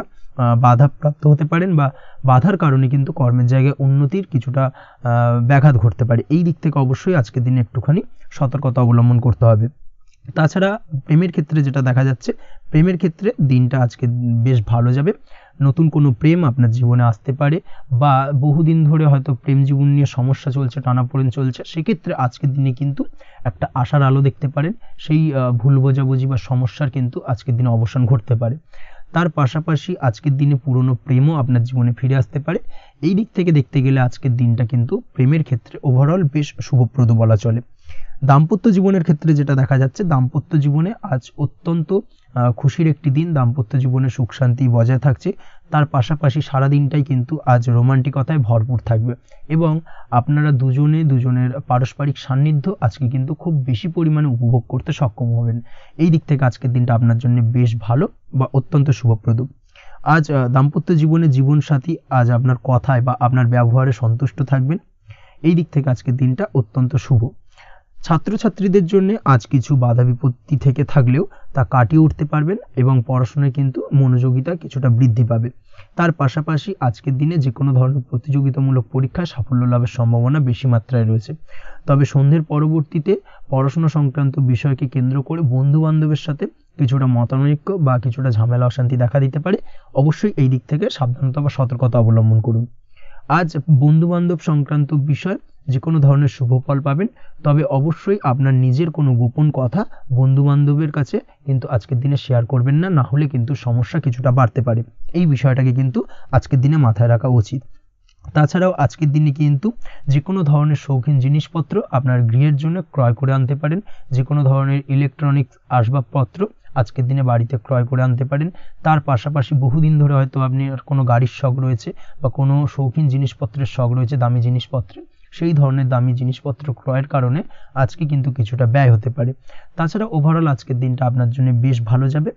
বাধাপ্রাপ্ত হতে পারেন বা বাধার কারণে কিন্তু কর্মের জায়গায় উন্নতির কিছুটা ব্যাঘাত ঘটতে পারে। এই দিক থেকে অবশ্যই আজকের দিনে একটুখানি সতর্কতা অবলম্বন করতে হবে। তাছাড়া প্রেমের ক্ষেত্রে যেটা দেখা যাচ্ছে, প্রেমের ক্ষেত্রে দিনটা আজকে বেশ ভালো যাবে। নতুন কোনো প্রেম আপনার জীবনে আসতে পারে বা বহুদিন ধরে হয়তো প্রেম জীবন নিয়ে সমস্যা চলছে, টানাপোড়েন চলছে, সেক্ষেত্রে আজকের দিনে কিন্তু একটা আশার আলো দেখতে পারেন। সেই ভুল বোঝাবুঝি বা সমস্যার কিন্তু আজকের দিনে অবসান ঘটতে পারে। তার পাশাপাশি আজকের দিনে পুরনো প্রেমও আপনার জীবনে ফিরে আসতে পারে। এই দিক থেকে দেখতে গেলে আজকের দিনটা কিন্তু প্রেমের ক্ষেত্রে ওভারঅল বেশ শুভপ্রদ বলা চলে। দাম্পত্য জীবনের ক্ষেত্রে যেটা দেখা যাচ্ছে, দাম্পত্য জীবনে আজ অত্যন্ত খুশির একটি দিন। দাম্পত্য জীবনে সুখ শান্তি বজায় থাকছে। তার পাশাপাশি সারা দিনটাই কিন্তু আজ রোমান্টিকতায় ভরপুর থাকবে এবং আপনারা দুজনের পারস্পরিক সান্নিধ্য আজকে কিন্তু খুব বেশি পরিমাণে উপভোগ করতে সক্ষম হবেন। এই দিক থেকে আজকের দিনটা আপনার জন্য বেশ ভালো বা অত্যন্ত শুভপ্রদ। আজ দাম্পত্য জীবনে জীবনসাথী আজ আপনার কথায় বা আপনার ব্যবহারে সন্তুষ্ট থাকবেন। এই দিক থেকে আজকের দিনটা অত্যন্ত শুভ। ছাত্রছাত্রীদের জন্য আজ কিছু বাধা বিপত্তি থেকে থাকলেও তা কাটিয়ে উঠতে পারবেন এবং পড়াশোনায় কিন্তু মনোযোগিতা কিছুটা বৃদ্ধি পাবে। তার পাশাপাশি আজকের দিনে যে কোনো ধরনের প্রতিযোগিতামূলক পরীক্ষায় সাফল্য লাভের সম্ভাবনা বেশি মাত্রায় রয়েছে। তবে সন্ধ্যের পরবর্তীতে পড়াশোনা সংক্রান্ত বিষয়কে কেন্দ্র করে বন্ধু বান্ধবের সাথে কিছুটা মতানৈক্য বা কিছুটা ঝামেলা অশান্তি দেখা দিতে পারে। অবশ্যই এই দিক থেকে সাবধানতা বা সতর্কতা অবলম্বন করুন। আজ বন্ধু বান্ধব সংক্রান্ত বিষয় যে কোনো ধরনের শুভ ফল পাবেন, তবে অবশ্যই আপনার নিজের কোনো গোপন কথা বন্ধু বান্ধবের কাছে কিন্তু আজকের দিনে শেয়ার করবেন না, না হলে কিন্তু সমস্যা কিছুটা বাড়তে পারে। এই বিষয়টাকে কিন্তু আজকের দিনে মাথায় রাখা উচিত। তাছাড়াও আজকের দিনে কিন্তু যে কোনো ধরনের শৌখিন জিনিসপত্র আপনার গৃহের জন্য ক্রয় করে আনতে পারেন। যে কোনো ধরনের ইলেকট্রনিক্স আসবাবপত্র আজকের দিনে বাড়িতে ক্রয় করে আনতে পারেন। তার পাশাপাশি বহুদিন ধরে হয়তো আপনি কোনো গাড়ির শখ রয়েছে বা কোনো শৌখিন জিনিসপত্রের শখ রয়েছে, দামি জিনিসপত্রের, সেই ধরনের দামি জিনিসপত্র ক্রয়ের কারণে আজকে কিন্তু কিছুটা ব্যয় হতে পারে। তাছাড়া ওভারঅল আজকের দিনটা আপনার জন্য বেশ ভালো যাবে।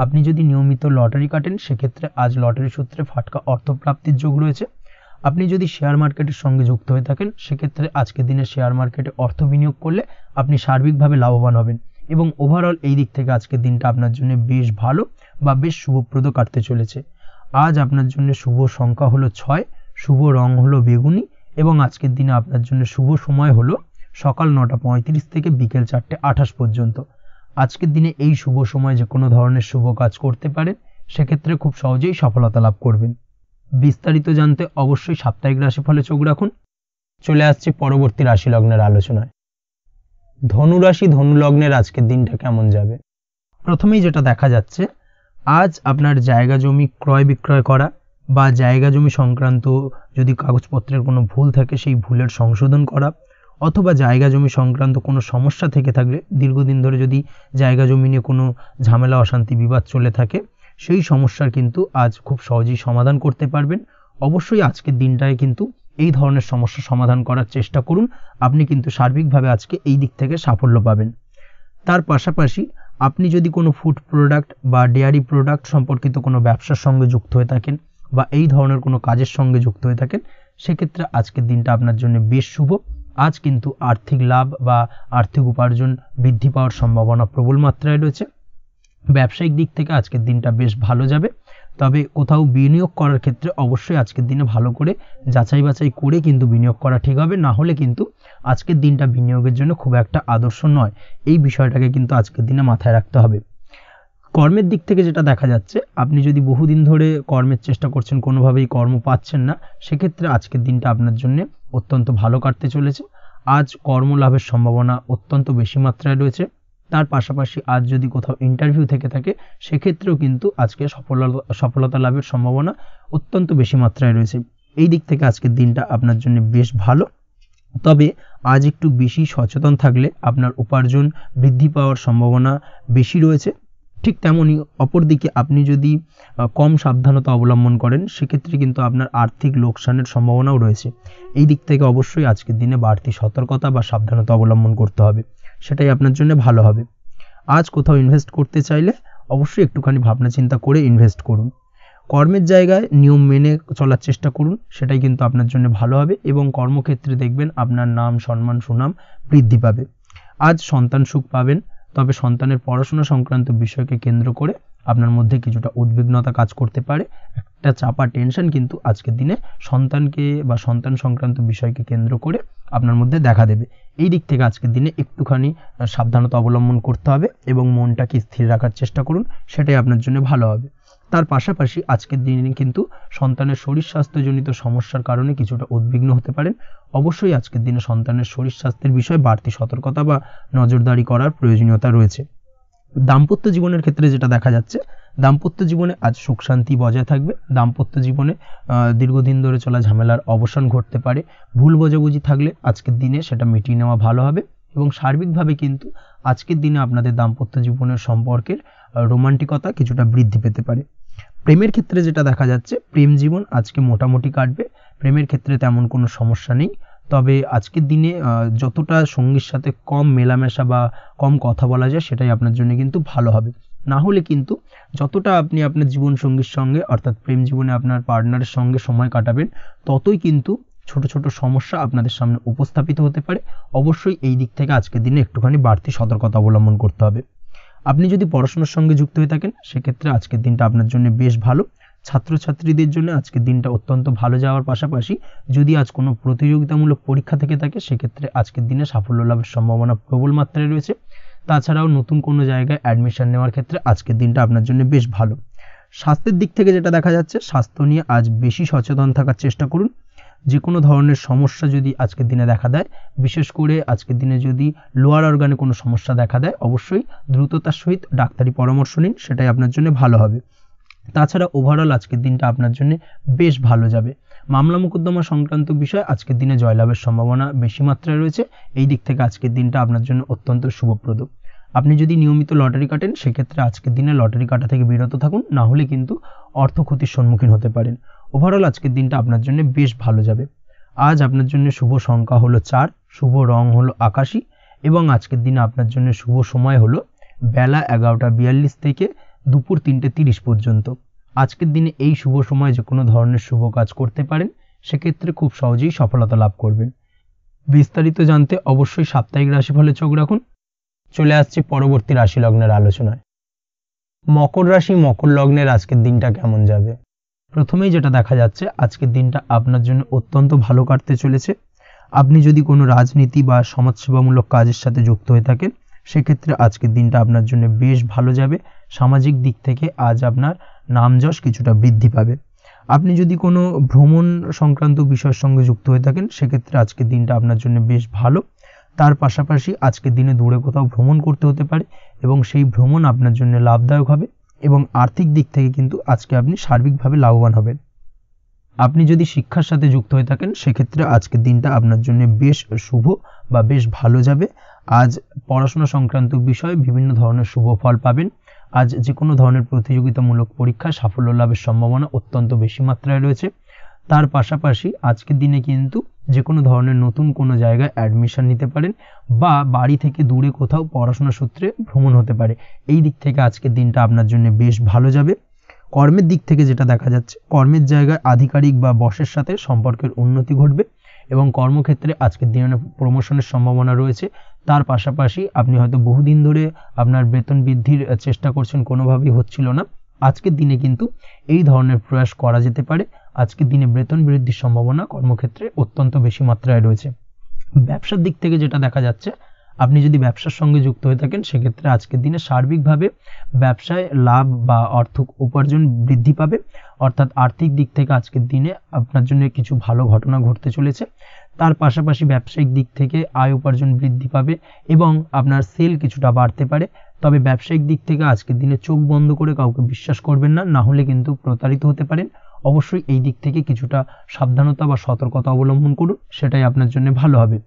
আপনি যদি নিয়মিত লটারি কাটেন, সেক্ষেত্রে আজ লটারি সূত্রে ফাটকা অর্থপ্রাপ্তির যোগ রয়েছে। আপনি যদি শেয়ার মার্কেটের সঙ্গে যুক্ত হয়ে থাকেন, সেক্ষেত্রে আজকের দিনে শেয়ার মার্কেটে অর্থ বিনিয়োগ করলে আপনি সার্বিকভাবে লাভবান হবেন এবং ওভারঅল এই দিক থেকে আজকের দিনটা আপনার জন্য বেশ ভালো বা বেশ শুভপ্রদ কাটতে চলেছে। আজ আপনার জন্য শুভ সংখ্যা হলো 6, শুভ রং হলো বেগুনি এবং আজকের দিনে আপনার জন্য শুভ সময় হলো সকাল 9:35 থেকে বিকেল 4:28 পর্যন্ত। আজকের দিনে এই শুভ সময় যে কোনো ধরনের শুভ কাজ করতে পারেন, সেক্ষেত্রে খুব সহজেই সফলতা লাভ করবেন। বিস্তারিত জানতে অবশ্যই সাপ্তাহিক রাশিফলে চোখ রাখুন। চলে আসছে পরবর্তী রাশি লগ্নের আলোচনায়। ধনু রাশি ধনু লগ্নের আজকের দিনটা কেমন যাবে? প্রথমেই যেটা দেখা যাচ্ছে, আজ আপনার জায়গা জমি ক্রয় বিক্রয় করা বা জায়গা জমি সংক্রান্ত যদি কাগজপত্রের কোনো ভুল থাকে সেই ভুলের সংশোধন করা, অথবা জায়গা জমি সংক্রান্ত কোনো সমস্যা থেকে থাকলে, দীর্ঘদিন ধরে যদি জায়গা জমি নিয়ে কোনো ঝামেলা অশান্তি বিবাদ চলে থাকে, সেই সমস্যার কিন্তু আজ খুব সহজেই সমাধান করতে পারবেন। অবশ্যই আজকের দিনটায় কিন্তু এই ধরনের সমস্যা সমাধান করার চেষ্টা করুন। আপনি কিন্তু সার্বিকভাবে আজকে এই দিক থেকে সাফল্য পাবেন। তার পাশাপাশি আপনি যদি কোনো ফুড প্রোডাক্ট বা ডেয়ারি প্রোডাক্ট সম্পর্কিত কোনো ব্যবসার সঙ্গে যুক্ত হয়ে থাকেন বা এই ধরনের কোনো কাজের সঙ্গে যুক্ত হয়ে থাকেন, সেক্ষেত্রে আজকের দিনটা আপনার জন্য বেশ শুভ। আজ কিন্তু আর্থিক লাভ বা আর্থিক উপার্জন বৃদ্ধি পাওয়ার সম্ভাবনা প্রবল মাত্রায় রয়েছে। ব্যবসায়িক দিক থেকে আজকের দিনটা বেশ ভালো যাবে। তবে কোথাও বিনিয়োগ করার ক্ষেত্রে অবশ্যই আজকের দিনে ভালো করে যাচাই বাছাই করে কিন্তু বিনিয়োগ করা ঠিক হবে, না হলে কিন্তু আজকের দিনটা বিনিয়োগের জন্য খুব একটা আদর্শ নয়। এই বিষয়টাকে কিন্তু আজকের দিনে মাথায় রাখতে হবে। কর্মের দিক থেকে যেটা দেখা যাচ্ছে, আপনি যদি বহুদিন ধরে কর্মের চেষ্টা করছেন, কোনোভাবেই কর্ম পাচ্ছেন না, সেক্ষেত্রে আজকের দিনটা আপনার জন্য অত্যন্ত ভালো কাটতে চলেছে। আজ কর্মলাভের সম্ভাবনা অত্যন্ত বেশি মাত্রায় রয়েছে। তার পাশাপাশি আজ যদি কোথাও ইন্টারভিউ থেকে থাকে, সেক্ষেত্রেও কিন্তু আজকে সফলতা লাভের সম্ভাবনা অত্যন্ত বেশি মাত্রায় রয়েছে। এই দিক থেকে আজকের দিনটা আপনার জন্য বেশ ভালো। তবে আজ একটু বেশি সচেতন থাকলে আপনার উপার্জন বৃদ্ধি পাওয়ার সম্ভাবনা বেশি রয়েছে। ঠিক তেমনই অপরদিকে আপনি যদি কম সাবধানতা অবলম্বন করেন, সেক্ষেত্রে কিন্তু আপনার আর্থিক লোকসানের সম্ভাবনাও রয়েছে। এই দিক থেকে অবশ্যই আজকের দিনে বাড়তি সতর্কতা বা সাবধানতা অবলম্বন করতে হবে, সেটাই আপনার জন্য ভালো হবে। আজ কোথাও ইনভেস্ট করতে চাইলে অবশ্যই একটুখানি ভাবনা চিন্তা করে ইনভেস্ট করুন। কর্মের জায়গায় নিয়ম মেনে চলার চেষ্টা করুন, সেটাই কিন্তু আপনার জন্য ভালো হবে এবং কর্মক্ষেত্রে দেখবেন আপনার নাম, সম্মান, সুনাম বৃদ্ধি পাবে। আজ সন্তান সুখ পাবেন, তবে সন্তানের পড়াশোনা সংক্রান্ত বিষয়কে কেন্দ্র করে আপনার মধ্যে কিছুটা উদ্বিগ্নতা কাজ করতে পারে। একটা চাপা টেনশন কিন্তু আজকের দিনে সন্তানকে বা সন্তান সংক্রান্ত বিষয়কে কেন্দ্র করে আপনার মধ্যে দেখা দেবে। এই দিক থেকে আজকের দিনে একটুখানি সাবধানতা অবলম্বন করতে হবে এবং মনটাকে স্থির রাখার চেষ্টা করুন, সেটাই আপনার জন্য ভালো হবে। তার পাশাপাশি আজকের দিনে কিন্তু সন্তানের শরীর স্বাস্থ্যজনিত সমস্যার কারণে কিছুটা উদ্বিগ্ন হতে পারেন। অবশ্যই আজকের দিনে সন্তানের শরীর স্বাস্থ্যের বিষয়ে বাড়তি সতর্কতা বা নজরদারি করার প্রয়োজনীয়তা রয়েছে। দাম্পত্য জীবনের ক্ষেত্রে যেটা দেখা যাচ্ছে, দাম্পত্য জীবনে আজ সুখ শান্তি বজায় থাকবে। দাম্পত্য জীবনে দীর্ঘদিন ধরে চলা ঝামেলার অবসান ঘটতে পারে। ভুল বোঝাবুঝি থাকলে আজকের দিনে সেটা মিটিয়ে নেওয়া ভালো হবে এবং সার্বিকভাবে কিন্তু আজকের দিনে আপনাদের দাম্পত্য জীবনের সম্পর্কের রোমান্টিকতা কিছুটা বৃদ্ধি পেতে পারে। প্রেমের ক্ষেত্রে যেটা দেখা যাচ্ছে, প্রেম জীবন আজকে মোটামুটি কাটবে। প্রেমের ক্ষেত্রে তেমন কোনো সমস্যা নেই, তবে আজকের দিনে যতটা সঙ্গীর সাথে কম মেলামেশা বা কম কথা বলা যায় সেটাই আপনার জন্য কিন্তু ভালো হবে। না হলে কিন্তু যতটা আপনি আপনার জীবন সঙ্গীর সঙ্গে অর্থাৎ প্রেম জীবনে আপনার পার্টনারের সঙ্গে সময় কাটাবেন, ততই কিন্তু ছোট ছোট সমস্যা আপনাদের সামনে উপস্থাপিত হতে পারে। অবশ্যই এই দিক থেকে আজকের দিনে একটুখানি বাড়তি সতর্কতা অবলম্বন করতে হবে। আপনি যদি পড়াশোনার সঙ্গে যুক্ত হয়ে থাকেন, সেক্ষেত্রে আজকের দিনটা আপনার জন্য বেশ ভালো। ছাত্রছাত্রীদের জন্য আজকের দিনটা অত্যন্ত ভালো যাওয়ার পাশাপাশি যদি আজ কোনো প্রতিযোগিতামূলক পরীক্ষা থেকে থাকে, সেক্ষেত্রে আজকের দিনে সাফল্য লাভের সম্ভাবনা প্রবল মাত্রায় রয়েছে। তাছাড়াও নতুন কোনো জায়গায় অ্যাডমিশন নেওয়ার ক্ষেত্রে আজকের দিনটা আপনার জন্য বেশ ভালো। স্বাস্থ্যের দিক থেকে যেটা দেখা যাচ্ছে, স্বাস্থ্য নিয়ে আজ বেশি সচেতন থাকার চেষ্টা করুন। যে কোনো ধরনের সমস্যা যদি আজকের দিনে দেখা দেয়, বিশেষ করে আজকের দিনে যদি লোয়ার অর্গানে কোনো সমস্যা দেখা দেয়, অবশ্যই দ্রুততার সহিত ডাক্তারি পরামর্শ নিন, সেটাই আপনার জন্য ভালো হবে। তাছাড়া ওভারঅল আজকের দিনটা আপনার জন্য বেশ ভালো যাবে। মামলা মোকদ্দমা সংক্রান্ত বিষয় আজকের দিনে জয়লাভের সম্ভাবনা বেশি মাত্রায় রয়েছে। এই দিক থেকে আজকের দিনটা আপনার জন্য অত্যন্ত শুভপ্রদ। আপনি যদি নিয়মিত লটারি কাটেন, সেক্ষেত্রে আজকের দিনে লটারি কাটা থেকে বিরত থাকুন, না হলে কিন্তু অর্থ ক্ষতির সম্মুখীন হতে পারেন। ওভারঅল আজকের দিনটা আপনার জন্য বেশ ভালো যাবে। আজ আপনার জন্য শুভ সংখ্যা হলো 4, শুভ রং হলো আকাশী এবং আজকের দিনে আপনার জন্য শুভ সময় হলো বেলা 11:42 থেকে দুপুর 3:30 পর্যন্ত। আজকের দিনে এই শুভ সময় যে কোনো ধরনের শুভ কাজ করতে পারেন, সেক্ষেত্রে খুব সহজেই সফলতা লাভ করবেন। বিস্তারিত জানতে অবশ্যই সাপ্তাহিক রাশিফলে চোখ রাখুন। চলে আসছি পরবর্তী রাশি লগ্নের আলোচনায়। মকর রাশি, মকর লগ্নের আজকের দিনটা কেমন যাবে? প্রথমেই যেটা দেখা যাচ্ছে, আজকের দিনটা আপনার জন্য অত্যন্ত ভালো কাটতে চলেছে। আপনি যদি কোনো রাজনীতি বা সমাজসেবামূলক কাজের সাথে যুক্ত হয়ে থাকেন, সেক্ষেত্রে আজকের দিনটা আপনার জন্য বেশ ভালো যাবে। সামাজিক দিক থেকে আজ আপনার নামযশ কিছুটা বৃদ্ধি পাবে। আপনি যদি কোনো ভ্রমণ সংক্রান্ত বিষয়ের সঙ্গে যুক্ত হয়ে থাকেন, সেক্ষেত্রে আজকের দিনটা আপনার জন্য বেশ ভালো। তার পাশাপাশি আজকের দিনে দূরে কোথাও ভ্রমণ করতে হতে পারে এবং সেই ভ্রমণ আপনার জন্য লাভদায়ক হবে এবং আর্থিক দিক থেকে কিন্তু আজকে আপনি সার্বিকভাবে লাভবান হবেন। আপনি যদি শিক্ষার সাথে যুক্ত হয়ে থাকেন, সেক্ষেত্রে আজকের দিনটা আপনার জন্য বেশ শুভ বা বেশ ভালো যাবে। আজ পড়াশোনা সংক্রান্ত বিষয়ে বিভিন্ন ধরনের শুভ ফল পাবেন। আজ যে কোনো ধরনের প্রতিযোগিতামূলক পরীক্ষায় সাফল্য লাভের সম্ভাবনা অত্যন্ত বেশি মাত্রায় রয়েছে। তার পাশাপাশি আজকের দিনে কিন্তু যে কোনো ধরনের নতুন কোনো জায়গায় অ্যাডমিশন নিতে পারেন বা বাড়ি থেকে দূরে কোথাও পড়াশোনা সূত্রে ভ্রমণ হতে পারে। এই দিক থেকে আজকের দিনটা আপনার জন্য বেশ ভালো যাবে। কর্মের দিক থেকে যেটা দেখা যাচ্ছে, কর্মের জায়গায় আধিকারিক বা বসের সাথে সম্পর্কের উন্নতি ঘটবে এবং কর্মক্ষেত্রে আজকের দিনে প্রমোশনের সম্ভাবনা রয়েছে। তার পাশাপাশি আপনি হয়তো বহুদিন ধরে আপনার বেতন বৃদ্ধির চেষ্টা করছেন, কোনোভাবেই হচ্ছিল না। আজকের দিনে কিন্তু এই ধরনের প্রয়াস করা যেতে পারে। আজকের দিনে বেতন বৃদ্ধির সম্ভাবনা কর্মক্ষেত্রে অত্যন্ত বেশি মাত্রায় রয়েছে। ব্যবসার দিক থেকে যেটা দেখা যাচ্ছে, আপনি যদি ব্যবসার সঙ্গে যুক্ত হয়ে থাকেন, সেক্ষেত্রে আজকের দিনে সার্বিকভাবে ব্যবসায় লাভ বা অর্থ উপার্জন বৃদ্ধি পাবে। অর্থাৎ আর্থিক দিক থেকে আজকের দিনে আপনার জন্য কিছু ভালো ঘটনা ঘটতে চলেছে। তার পাশাপাশি ব্যবসায়িক দিক থেকে আয় উপার্জন বৃদ্ধি পাবে এবং আপনার সেল কিছুটা বাড়তে পারে। তবে ব্যবসায়িক দিক থেকে আজকের দিনে চোখ বন্ধ করে কাউকে বিশ্বাস করবেন না, না হলে কিন্তু প্রতারিত হতে পারেন। অবশ্যই এই দিক থেকে কিছুটা সাবধানতা বা সতর্কতা অবলম্বন করুন, সেটাই আপনার জন্য ভালো হবে।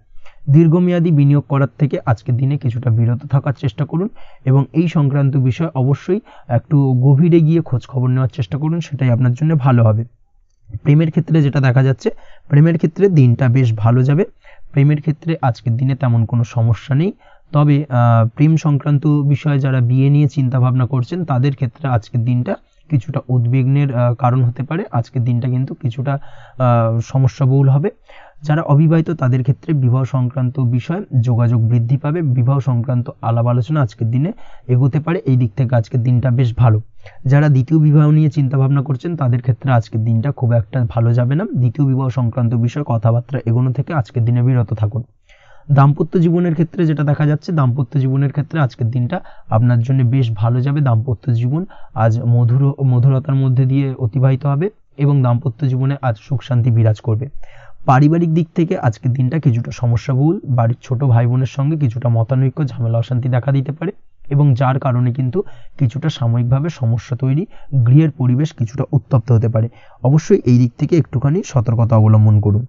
দীর্ঘমেয়াদী বিনিয়োগ করার থেকে আজকের দিনে কিছুটা বিরত থাকার চেষ্টা করুন এবং এই সংক্রান্ত বিষয় অবশ্যই একটু গভীরে গিয়ে খোঁজ খবর নেওয়ার চেষ্টা করুন, সেটাই আপনার জন্য ভালো হবে। প্রেমের ক্ষেত্রে যেটা দেখা যাচ্ছে, প্রেমের ক্ষেত্রে দিনটা বেশ ভালো যাবে। প্রেমের ক্ষেত্রে আজকের দিনে তেমন কোনো সমস্যা নেই, তবে প্রেম সংক্রান্ত বিষয়ে যারা বিয়ে নিয়ে চিন্তা ভাবনা করছেন তাদের ক্ষেত্রে আজকের দিনটা কিছুটা উদ্বিগ্নের কারণ হতে পারে। আজকের দিনটা কিন্তু কিছুটা সমস্যাবহুল হবে। যারা অবিবাহিত তাদের ক্ষেত্রে বিবাহ সংক্রান্ত বিষয়ে যোগাযোগ বৃদ্ধি পাবে, বিবাহ সংক্রান্ত আলাপ আলোচনা আজকের দিনে এগোতে পারে, এই দিক থেকে আজকের দিনটা বেশ ভালো। যারা দ্বিতীয় বিবাহ নিয়ে চিন্তা ভাবনা করছেন তাদের ক্ষেত্রে আজকের দিনটা খুব একটা ভালো যাবে না। দ্বিতীয় বিবাহ সংক্রান্ত বিষয়ে কথাবার্তা এগোনো থেকে আজকের দিনে বিরত থাকুন। দাম্পত্য জীবনের ক্ষেত্রে যেটা দেখা যাচ্ছে, দাম্পত্য জীবনের ক্ষেত্রে আজকের দিনটা আপনার জন্য বেশ ভালো যাবে। দাম্পত্য জীবন আজ মধুরতার মধ্যে দিয়ে অতিবাহিত হবে এবং দাম্পত্য জীবনে আজ সুখ শান্তি বিরাজ করবে। পারিবারিক দিক থেকে আজকের দিনটা কিছুটা সমস্যাবহুল, বাড়ির ছোট ভাই বোনের সঙ্গে কিছুটা মতানৈক্য, ঝামেলা অশান্তি দেখা দিতে পারে এবং যার কারণে কিন্তু কিছুটা সাময়িকভাবে সমস্যা তৈরি, গৃহের পরিবেশ কিছুটা উত্তপ্ত হতে পারে। অবশ্যই এই দিক থেকে একটুখানি সতর্কতা অবলম্বন করুন।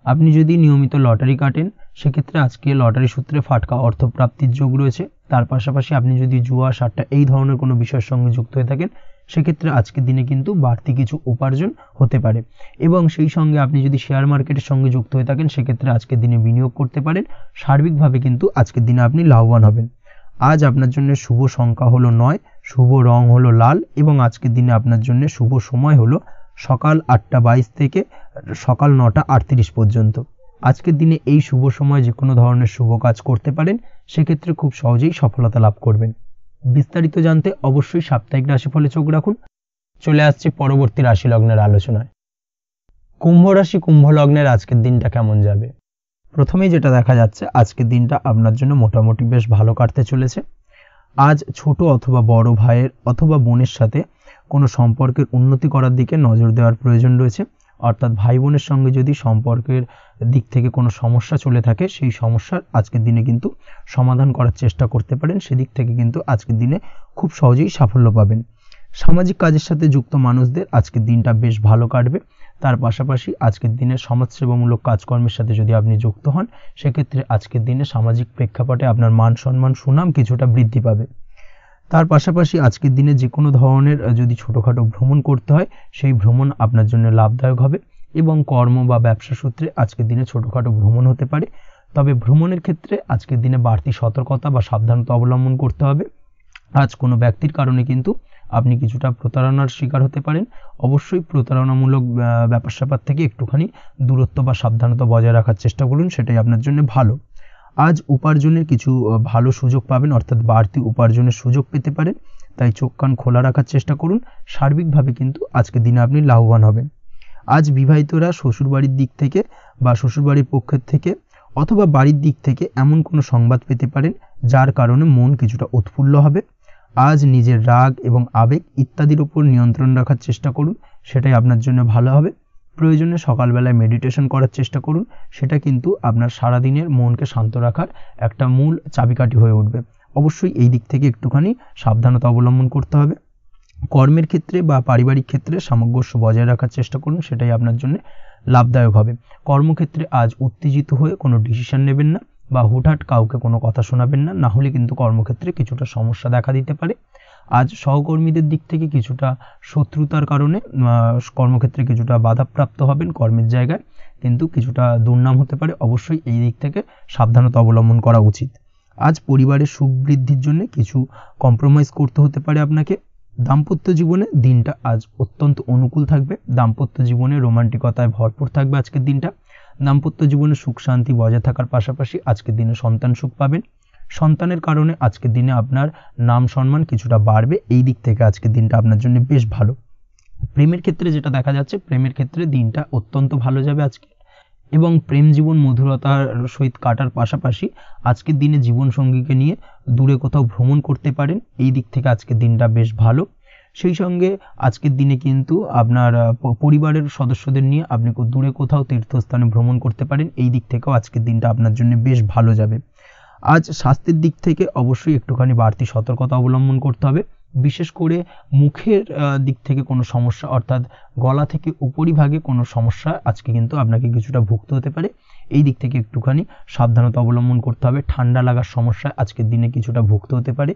আপনি যদি নিয়মিত লটারি কাটেন সেক্ষেত্রে আজকে লটারি সূত্রে ফাটকা অর্থপ্রাপ্তির যোগ রয়েছে। তার পাশাপাশি আপনি যদি জুয়া, সাট্টা এই ধরনের কোনো বিষয়ের সঙ্গে যুক্ত হয়ে থাকেন সেক্ষেত্রে আজকের দিনে কিন্তু বাড়তি কিছু উপার্জন হতে পারে এবং সেই সঙ্গে আপনি যদি শেয়ার মার্কেটের সঙ্গে যুক্ত হয়ে থাকেন সেক্ষেত্রে আজকের দিনে বিনিয়োগ করতে পারেন। সার্বিকভাবে কিন্তু আজকের দিনে আপনি লাভবান হবেন। আজ আপনার জন্য শুভ সংখ্যা হলো 9, শুভ রং হলো লাল এবং আজকের দিনে আপনার জন্য শুভ সময় হলো সকাল 8:22 থেকে সকাল 9:38 পর্যন্ত। আজকের দিনে এই শুভ সময় যে কোনো ধরনের শুভ কাজ করতে পারেন, সেক্ষেত্রে খুব সহজেই সফলতা লাভ করবেন। বিস্তারিত জানতে অবশ্যই সাপ্তাহিক রাশিফলে চোখ রাখুন। চলে আসছে পরবর্তী রাশি লগ্নের আলোচনায়। কুম্ভ রাশি, কুম্ভ লগ্নের আজকের দিনটা কেমন যাবে? প্রথমেই যেটা দেখা যাচ্ছে, আজকের দিনটা আপনার জন্য মোটামুটি বেশ ভালো কাটতে চলেছে। আজ ছোট অথবা বড় ভাইয়ের অথবা বোনের সাথে কোনো সম্পর্কের উন্নতি করার দিকে নজর দেওয়ার প্রয়োজন রয়েছে। অর্থাৎ ভাই বোনের সঙ্গে যদি সম্পর্কের দিক থেকে কোনো সমস্যা চলে থাকে সেই সমস্যার আজকের দিনে কিন্তু সমাধান করার চেষ্টা করতে পারেন। সেদিক থেকে কিন্তু আজকের দিনে খুব সহজেই সাফল্য পাবেন। সামাজিক কাজের সাথে যুক্ত মানুষদের আজকের দিনটা বেশ ভালো কাটবে। তার পাশাপাশি আজকের দিনে সমাজসেবামূলক কাজকর্মের সাথে যদি আপনি যুক্ত হন সেক্ষেত্রে আজকের দিনে সামাজিক প্রেক্ষাপটে আপনার মান সম্মান সুনাম কিছুটা বৃদ্ধি পাবে। তার পাশাপাশি আজকের দিনে যে কোনো ধরনের যদি ছোটোখাটো ভ্রমণ করতে হয় সেই ভ্রমণ আপনার জন্য লাভদায়ক হবে এবং কর্ম বা ব্যবসা সূত্রে আজকের দিনে ছোটোখাটো ভ্রমণ হতে পারে। তবে ভ্রমণের ক্ষেত্রে আজকের দিনে বাড়তি সতর্কতা বা সাবধানতা অবলম্বন করতে হবে। আজ কোনো ব্যক্তির কারণে কিন্তু আপনি কিছুটা প্রতারণার শিকার হতে পারেন। অবশ্যই প্রতারণামূলক ব্যাপার স্যাপার থেকে একটুখানি দূরত্ব বা সাবধানতা বজায় রাখার চেষ্টা করুন, সেটাই আপনার জন্য ভালো। আজ উপার্জনের কিছু ভালো সুযোগ পাবেন, অর্থাৎ বাড়তি উপার্জনের সুযোগ পেতে পারেন, তাই চোখ কান খোলা রাখার চেষ্টা করুন। সার্বিকভাবে কিন্তু আজকের দিনে আপনি লাভবান হবেন। আজ বিবাহিতরা শ্বশুরবাড়ির দিক থেকে বা শ্বশুরবাড়ির পক্ষের থেকে অথবা বাড়ির দিক থেকে এমন কোনো সংবাদ পেতে পারেন যার কারণে মন কিছুটা উৎফুল্ল হবে। আজ নিজের রাগ এবং আবেগ ইত্যাদির উপর নিয়ন্ত্রণ রাখার চেষ্টা করুন, সেটাই আপনার জন্য ভালো হবে। প্রয়োজনে সকালবেলায় মেডিটেশন করার চেষ্টা করুন, সেটা কিন্তু আপনার সারাদিনের মনকে শান্ত রাখার একটা মূল চাবিকাঠি হয়ে উঠবে। অবশ্যই এই দিক থেকে একটুখানি সাবধানতা অবলম্বন করতে হবে। কর্মের ক্ষেত্রে বা পারিবারিক ক্ষেত্রে সামঞ্জস্য বজায় রাখার চেষ্টা করুন, সেটাই আপনার জন্য লাভদায়ক হবে। কর্মক্ষেত্রে আজ উত্তেজিত হয়ে কোনো ডিসিশন নেবেন না বা হুটহাট কাউকে কোনো কথা শোনাবেন না, না হলে কিন্তু কর্মক্ষেত্রে কিছুটা সমস্যা দেখা দিতে পারে। আজ সহকর্মীদের দিক থেকে কিছুটা শত্রুতার কারণে কর্মক্ষেত্রে কিছুটা বাধাপ্রাপ্ত হবেন, কর্মের জায়গায় কিন্তু কিছুটা দুর্নাম হতে পারে। অবশ্যই এই দিক থেকে সাবধানতা অবলম্বন করা উচিত। আজ পরিবারের সুখ বৃদ্ধির জন্য কিছু কম্প্রোমাইজ করতে হতে পারে আপনাকে। দাম্পত্য জীবনে দিনটা আজ অত্যন্ত অনুকূল থাকবে। দাম্পত্য জীবনে রোমান্টিকতায় ভরপুর থাকবে আজকের দিনটা। দাম্পত্য জীবনে সুখ শান্তি বজায় থাকার পাশাপাশি আজকের দিনে সন্তান সুখ পাবেন। সন্তানের কারণে আজকের দিনে আপনার নাম সম্মান কিছুটা বাড়বে, এই দিক থেকে আজকের দিনটা আপনার জন্য বেশ ভালো। প্রেমের ক্ষেত্রে যেটা দেখা যাচ্ছে, প্রেমের ক্ষেত্রে দিনটা অত্যন্ত ভালো যাবে আজকে এবং প্রেম জীবন মধুরতার সহিত কাটার পাশাপাশি আজকের দিনে জীবনসঙ্গীকে নিয়ে দূরে কোথাও ভ্রমণ করতে পারেন, এই দিক থেকে আজকের দিনটা বেশ ভালো। সেই সঙ্গে আজকের দিনে কিন্তু আপনার পরিবারের সদস্যদের নিয়ে আপনি দূরে কোথাও তীর্থস্থানে ভ্রমণ করতে পারেন, এই দিক থেকেও আজকের দিনটা আপনার জন্য বেশ ভালো যাবে। আজ স্বাস্থ্যের দিক থেকে অবশ্যই একটুখানি বাড়তি সতর্কতা অবলম্বন করতে হবে। বিশেষ করে মুখের দিক থেকে কোনো সমস্যা, অর্থাৎ গলা থেকে উপরিভাগে কোনো সমস্যা আজকে কিন্তু আপনাকে কিছুটা ভুগতে হতে পারে, এই দিক থেকে একটুখানি সাবধানতা অবলম্বন করতে হবে। ঠান্ডা লাগার সমস্যা আজকের দিনে কিছুটা ভুগতে হতে পারে।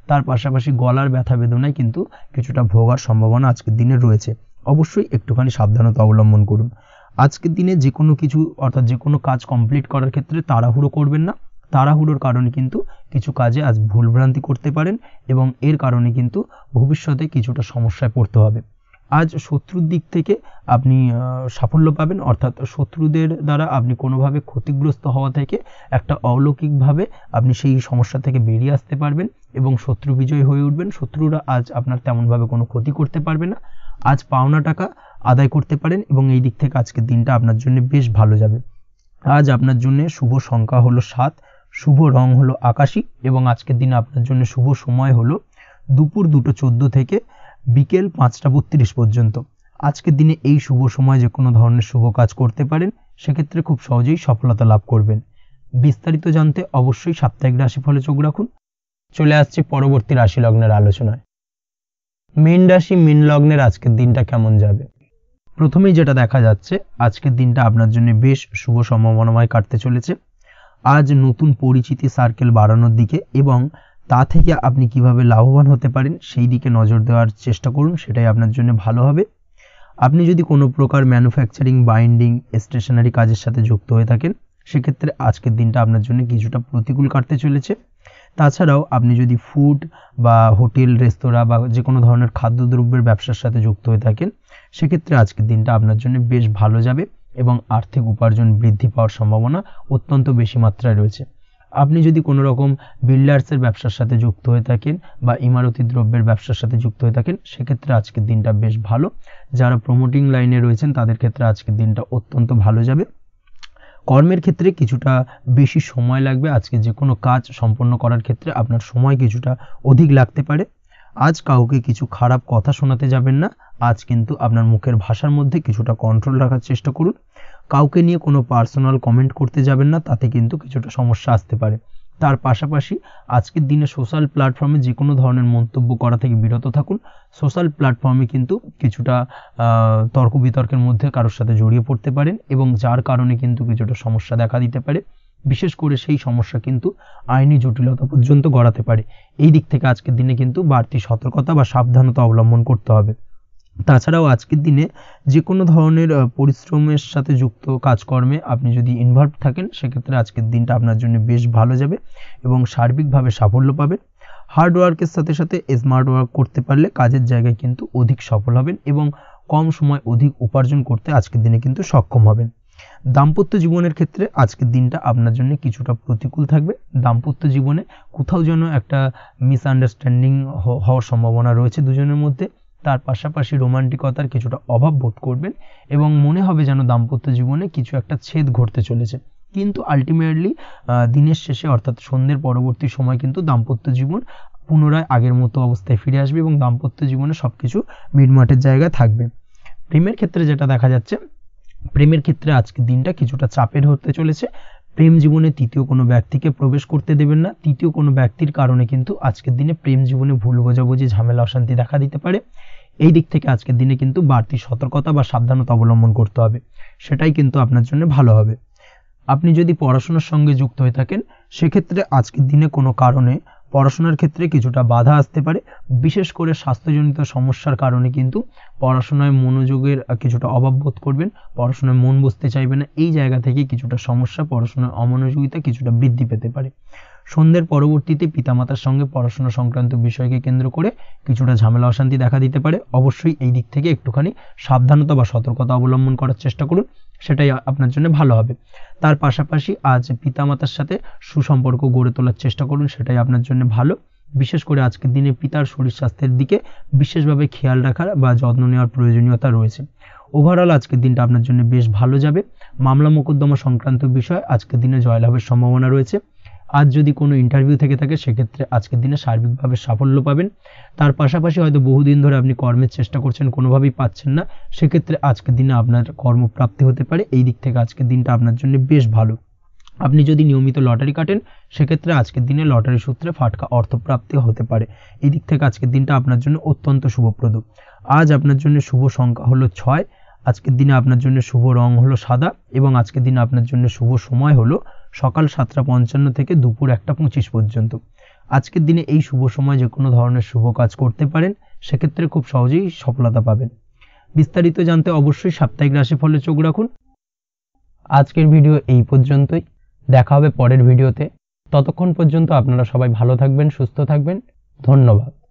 তার পাশাপাশি গলার ব্যথা বেদনায় কিন্তু কিছুটা ভোগার সম্ভাবনা আজকের দিনে রয়েছে। অবশ্যই একটুখানি সাবধানতা অবলম্বন করুন। আজকের দিনে যে কোনো কিছু অর্থাৎ যে কোনো কাজ কমপ্লিট করার ক্ষেত্রে তাড়াহুড়ো করবেন না, তাড়াহুড়োর কারণে কিন্তু কিছু কাজে আজ ভুলভ্রান্তি করতে পারেন এবং এর কারণে কিন্তু ভবিষ্যতে কিছুটা সমস্যায় পড়তে হবে। আজ শত্রুর দিক থেকে আপনি সাফল্য পাবেন, অর্থাৎ শত্রুদের দ্বারা আপনি কোনোভাবে ক্ষতিগ্রস্ত হওয়া থেকে একটা অলৌকিকভাবে আপনি সেই সমস্যা থেকে বেরিয়ে আসতে পারবেন এবং শত্রু বিজয়ী হয়ে উঠবেন। শত্রুরা আজ আপনার তেমনভাবে কোনো ক্ষতি করতে পারবে না। আজ পাওনা টাকা আদায় করতে পারেন এবং এই দিক থেকে আজকের দিনটা আপনার জন্য বেশ ভালো যাবে। আজ আপনার জন্য শুভ সংখ্যা হলো 7, শুভ রং হলো আকাশী এবং আজকের দিনে আপনার জন্য শুভ সময় হলো দুপুর 2:14 থেকে বিকেল 5:32 পর্যন্ত। আজকের দিনে এই শুভ সময় যে কোনো ধরনের শুভ কাজ করতে পারেন, সেক্ষেত্রে খুব সহজেই সফলতা লাভ করবেন। বিস্তারিত জানতে অবশ্যই সাপ্তাহিক রাশিফলে চোখ রাখুন। চলে আসছি পরবর্তী রাশি লগ্নের আলোচনায়। মীন রাশি মীন লগ্নের আজকের দিনটা কেমন যাবে? প্রথমেই যেটা দেখা যাচ্ছে, আজকের দিনটা আপনার জন্য বেশ শুভ সম্ভাবনাময় কাটতে চলেছে। আজ নতুন পরিচিতি সার্কেল বাড়ানোর দিকে এবং তা থেকে আপনি কিভাবে লাভবান হতে পারেন সেই দিকে নজর দেওয়ার চেষ্টা করুন, সেটাই আপনার জন্য ভালো হবে। আপনি যদি কোনো প্রকার ম্যানুফ্যাকচারিং, বাইন্ডিং, স্টেশনারি কাজের সাথে যুক্ত হয়ে থাকেন, সেক্ষেত্রে আজকের দিনটা আপনার জন্য কিছুটা প্রতিকূল কাটতে চলেছে। তাছাড়াও আপনি যদি ফুড বা হোটেল, রেস্তোরাঁ বা যে কোনো ধরনের খাদ্যদ্রব্যের ব্যবসার সাথে যুক্ত হয়ে থাকেন, সেক্ষেত্রে আজকের দিনটা আপনার জন্য বেশ ভালো যাবে এবং আর্থিক উপার্জন বৃদ্ধি পাওয়ার সম্ভাবনা অত্যন্ত বেশি মাত্রায় রয়েছে। আপনি যদি কোনো রকম বিল্ডার্সের ব্যবসার সাথে যুক্ত হয়ে থাকেন বা ইমারতি দ্রব্যের ব্যবসার সাথে যুক্ত হয়ে থাকেন, সেক্ষেত্রে আজকের দিনটা বেশ ভালো। যারা প্রমোটিং লাইনে রয়েছেন তাদের ক্ষেত্রে আজকের দিনটা অত্যন্ত ভালো যাবে। কর্মের ক্ষেত্রে কিছুটা বেশি সময় লাগবে। আজকে যে কোনো কাজ সম্পন্ন করার ক্ষেত্রে আপনার সময় কিছুটা অধিক লাগতে পারে। আজ কাউকে কিছু খারাপ কথা শোনাতে যাবেন না। আজ কিন্তু আপনার মুখের ভাষার মধ্যে কিছুটা কন্ট্রোল রাখার চেষ্টা করুন। কাউকে নিয়ে কোনো পার্সোনাল কমেন্ট করতে যাবেন না, তাতে কিন্তু কিছুটা সমস্যা আসতে পারে। তার পাশাপাশি আজকের দিনে সোশ্যাল প্ল্যাটফর্মে যে কোনো ধরনের মন্তব্য করা থেকে বিরত থাকুন। সোশ্যাল প্ল্যাটফর্মে কিন্তু কিছুটা তর্ক বিতর্কের মধ্যে কারোর সাথে জড়িয়ে পড়তে পারেন এবং যার কারণে কিন্তু কিছুটা সমস্যা দেখা দিতে পারে। বিশেষ করে সেই সমস্যা কিন্তু আইনি জটিলতা পর্যন্ত গড়াতে পারে। এই দিক থেকে আজকের দিনে কিন্তু বাড়তি সতর্কতা বা সাবধানতা অবলম্বন করতে হবে। তাছাড়াও আজকের দিনে যে কোনো ধরনের পরিশ্রমের সাথে যুক্ত কাজকর্মে আপনি যদি ইনভলভ থাকেন, সেক্ষেত্রে আজকের দিনটা আপনার জন্য বেশ ভালো যাবে এবং সার্বিকভাবে সাফল্য পাবেন। হার্ড ওয়ার্কের সাথে সাথে স্মার্ট ওয়ার্ক করতে পারলে কাজের জায়গায় কিন্তু অধিক সফল হবেন এবং কম সময় অধিক উপার্জন করতে আজকের দিনে কিন্তু সক্ষম হবেন। দাম্পত্য জীবনের ক্ষেত্রে আজকের দিনটা আপনার জন্য কিছুটা প্রতিকূল থাকবে। দাম্পত্য জীবনে কোথাও যেন একটা মিসআন্ডারস্ট্যান্ডিং হওয়ার সম্ভাবনা রয়েছে দুজনের মধ্যে। তার পাশাপাশি রোমান্টিকতার কিছুটা অভাব বোধ করবেন এবং মনে হবে যেন দাম্পত্য জীবনে কিছু একটা ছেদ ঘটতে চলেছে। কিন্তু আলটিমেটলি দিনের শেষে অর্থাৎ সন্ধ্যের পরবর্তী সময় কিন্তু দাম্পত্য জীবন পুনরায় আগের মতো অবস্থায় ফিরে আসবে এবং দাম্পত্য জীবনে সবকিছু মিটমাটের জায়গায় থাকবে। প্রেমের ক্ষেত্রে যেটা দেখা যাচ্ছে, প্রেমের ক্ষেত্রে আজকের দিনটা কিছুটা চাপের হতে চলেছে। প্রেম জীবনে তৃতীয় কোনো ব্যক্তিকে প্রবেশ করতে দেবেন না। তৃতীয় কোনো ব্যক্তির কারণে কিন্তু আজকের দিনে প্রেম জীবনে ভুল বোঝাবুঝি, ঝামেলা, অশান্তি দেখা দিতে পারে। এই দিক থেকে আজকের দিনে কিন্তু বাড়তি সতর্কতা বা সাবধানতা অবলম্বন করতে হবে, সেটাই কিন্তু আপনার জন্য ভালো হবে। আপনি যদি পড়াশোনার সঙ্গে যুক্ত হয়ে থাকেন, সেক্ষেত্রে আজকের দিনে কোনো কারণে পড়াশোনার ক্ষেত্রে কিছুটা বাধা আসতে পারে। বিশেষ করে স্বাস্থ্যজনিত সমস্যার কারণে কিন্তু পড়াশোনায় মনোযোগের কিছুটা অভাব বোধ করবেন, পড়াশোনায় মন বসতে চাইবে না। এই জায়গা থেকে কিছুটা সমস্যা, পড়াশোনায় অমনোযোগিতা কিছুটা বৃদ্ধি পেতে পারে। সন্ধ্যের পরবর্তীতে পিতামাতার সঙ্গে পড়াশোনা সংক্রান্ত বিষয়কে কেন্দ্র করে কিছুটা ঝামেলা, অশান্তি দেখা দিতে পারে। অবশ্যই এই দিক থেকে একটুখানি সাবধানতা বা সতর্কতা অবলম্বন করার চেষ্টা করুন, সেটাই আপনার জন্য ভালো হবে। তার পাশাপাশি আজ পিতামাতার সাথে সুসম্পর্ক গড়ে তোলার চেষ্টা করুন, সেটাই আপনার জন্য ভালো। বিশেষ করে আজকের দিনে পিতার শরীর স্বাস্থ্যের দিকে বিশেষভাবে খেয়াল রাখার বা যত্ন নেওয়ার প্রয়োজনীয়তা রয়েছে। ওভারঅল আজকের দিনটা আপনার জন্য বেশ ভালো যাবে। মামলা মোকদ্দমা সংক্রান্ত বিষয় আজকের দিনে জয়লাভের সম্ভাবনা রয়েছে। আজ যদি কোনো ইন্টারভিউ থেকে থাকে, সেক্ষেত্রে আজকের দিনে সার্বিকভাবে সাফল্য পাবেন। তার পাশাপাশি হয়তো বহুদিন ধরে আপনি কর্মের চেষ্টা করছেন, কোনোভাবেই পাচ্ছেন না, সেক্ষেত্রে আজকের দিনে আপনার কর্মপ্রাপ্তি হতে পারে। এই দিক থেকে আজকের দিনটা আপনার জন্য বেশ ভালো। আপনি যদি নিয়মিত লটারি কাটেন, সেক্ষেত্রে আজকের দিনে লটারি সূত্রে ফাটকা অর্থপ্রাপ্তি হতে পারে। এই দিক থেকে আজকের দিনটা আপনার জন্য অত্যন্ত শুভপ্রদ। আজ আপনার জন্য শুভ সংখ্যা হলো 6। আজকের দিনে আপনার জন্য শুভ রং হলো সাদা এবং আজকের দিনে আপনার জন্য শুভ সময় হলো সকাল 7:55 থেকে দুপুর 1:25 পর্যন্ত। আজকের দিনে এই শুভ সময় যে কোনো ধরনের শুভ কাজ করতে পারেন, সেক্ষেত্রে খুব সহজেই সফলতা পাবেন। বিস্তারিত জানতে অবশ্যই সাপ্তাহিক রাশিফলে চোখ রাখুন। আজকের ভিডিও এই পর্যন্তই। দেখা হবে পরের ভিডিওতে। ততক্ষণ পর্যন্ত আপনারা সবাই ভালো থাকবেন, সুস্থ থাকবেন। ধন্যবাদ।